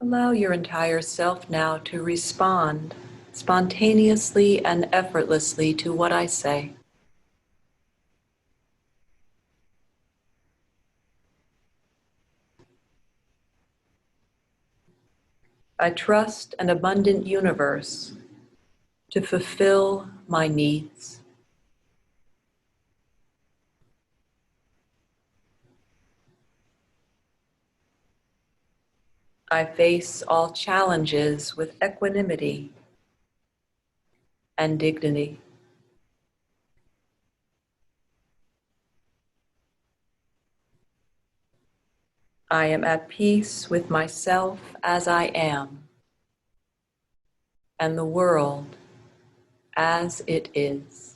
Allow your entire self now to respond spontaneously and effortlessly to what I say. I trust an abundant universe to fulfill my needs. I face all challenges with equanimity and dignity. I am at peace with myself as I am, and the world as it is.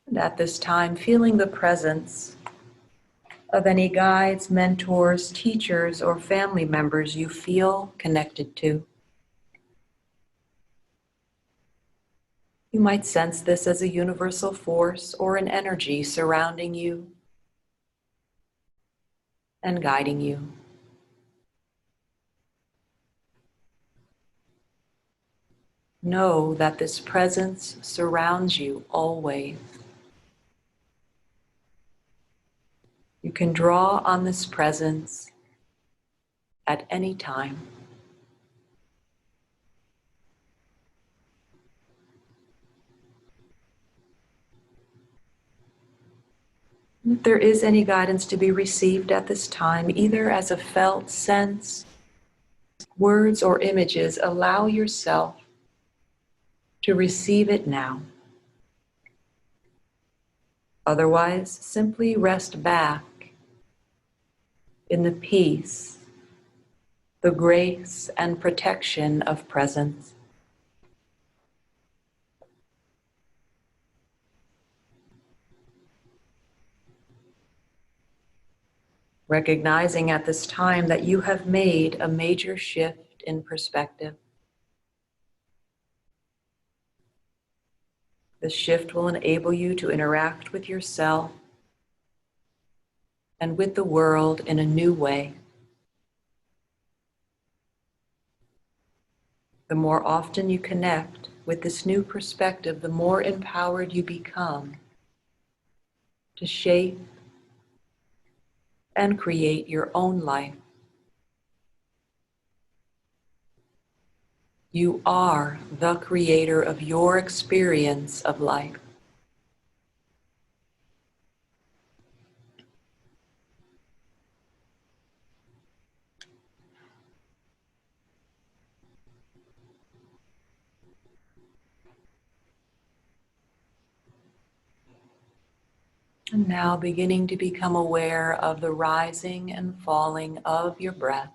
And at this time, feeling the presence of any guides, mentors, teachers, or family members you feel connected to. You might sense this as a universal force or an energy surrounding you and guiding you. Know that this presence surrounds you always. You can draw on this presence at any time. If there is any guidance to be received at this time, either as a felt sense, words, or images, allow yourself to receive it now. Otherwise, simply rest back in the peace, the grace, and protection of presence. Recognizing at this time that you have made a major shift in perspective. This shift will enable you to interact with yourself and with the world in a new way. The more often you connect with this new perspective, the more empowered you become to shape and create your own life. You are the creator of your experience of life. And now beginning to become aware of the rising and falling of your breath.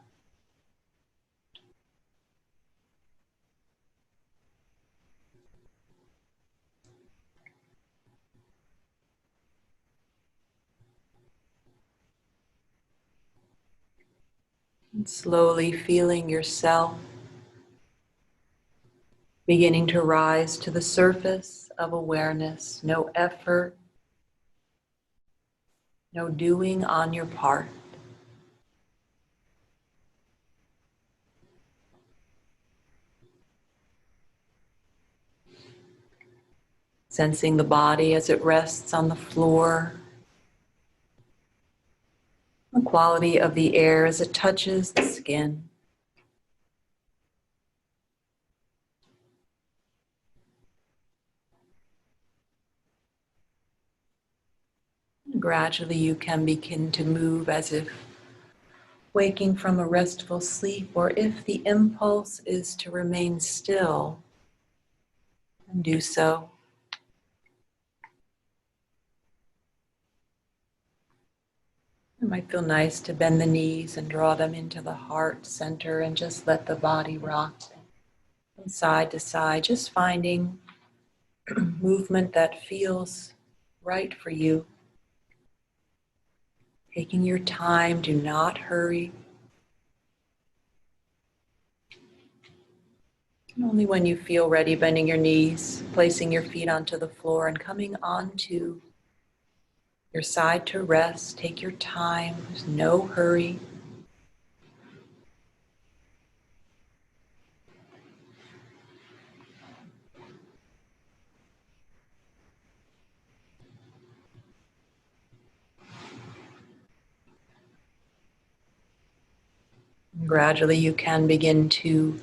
And slowly feeling yourself beginning to rise to the surface of awareness. No effort, no doing on your part. Sensing the body as it rests on the floor. The quality of the air as it touches the skin. Gradually you can begin to move as if waking from a restful sleep, or if the impulse is to remain still, and do so. It might feel nice to bend the knees and draw them into the heart center and just let the body rock from side to side, just finding movement that feels right for you. Taking your time, do not hurry. And only when you feel ready, bending your knees, placing your feet onto the floor and coming onto your side to rest. Take your time, there's no hurry. And gradually you can begin to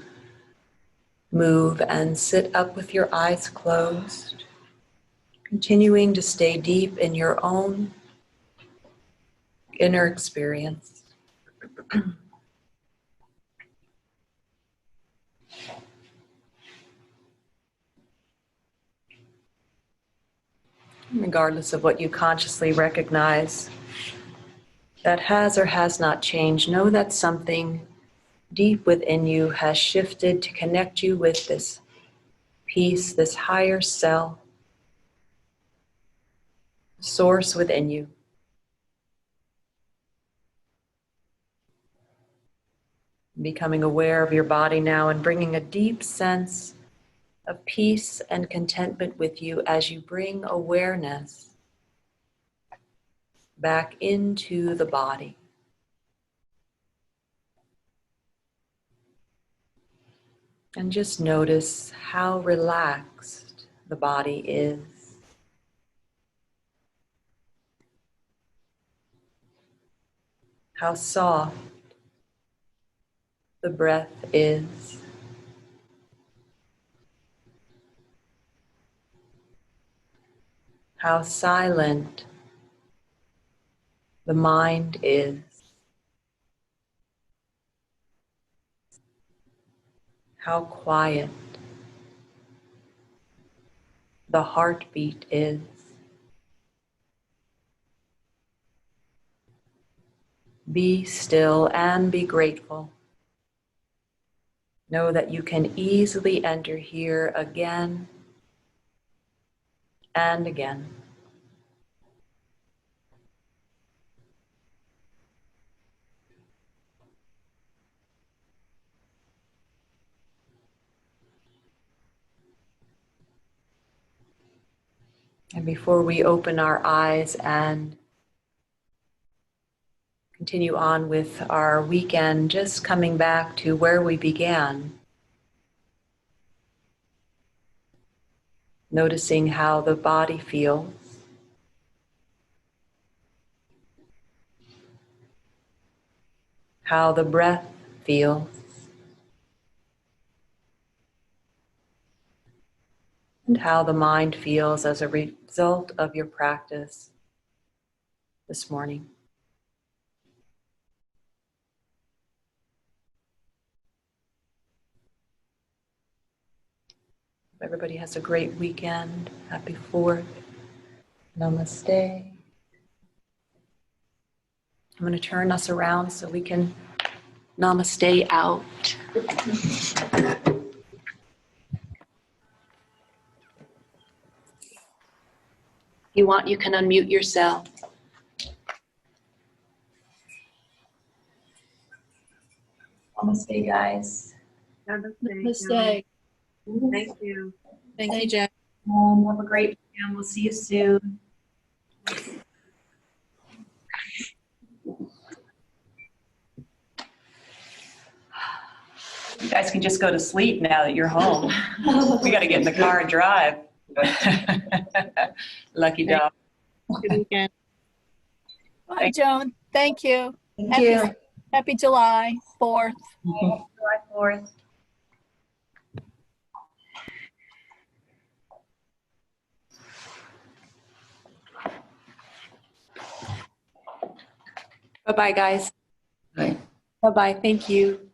move and sit up with your eyes closed, continuing to stay deep in your own inner experience. Regardless of what you consciously recognize that has or has not changed, know that something deep within you has shifted to connect you with this peace, this higher self, source within you. Becoming aware of your body now and bringing a deep sense of peace and contentment with you as you bring awareness back into the body. And just notice how relaxed the body is. How soft the breath is. How silent the mind is. How quiet the heartbeat is. Be still and be grateful. Know that you can easily enter here again and again. And before we open our eyes and continue on with our weekend, just coming back to where we began, noticing how the body feels, how the breath feels, and how the mind feels as a result of your practice this morning. Everybody has a great weekend. Happy 4th. Namaste. I'm going to turn us around so we can namaste out. If you want, you can unmute yourself. Namaste, guys. Namaste. Thank you. Thank you, Jen. Have a great weekend. We'll see you soon. You guys can just go to sleep now that you're home. We got to get in the car and drive. Lucky dog. Good weekend. Bye, Thank- Joan. Thank you. Thank you. Happy July 4th. July 4th. Bye-bye, guys. Bye. Bye-bye. Thank you.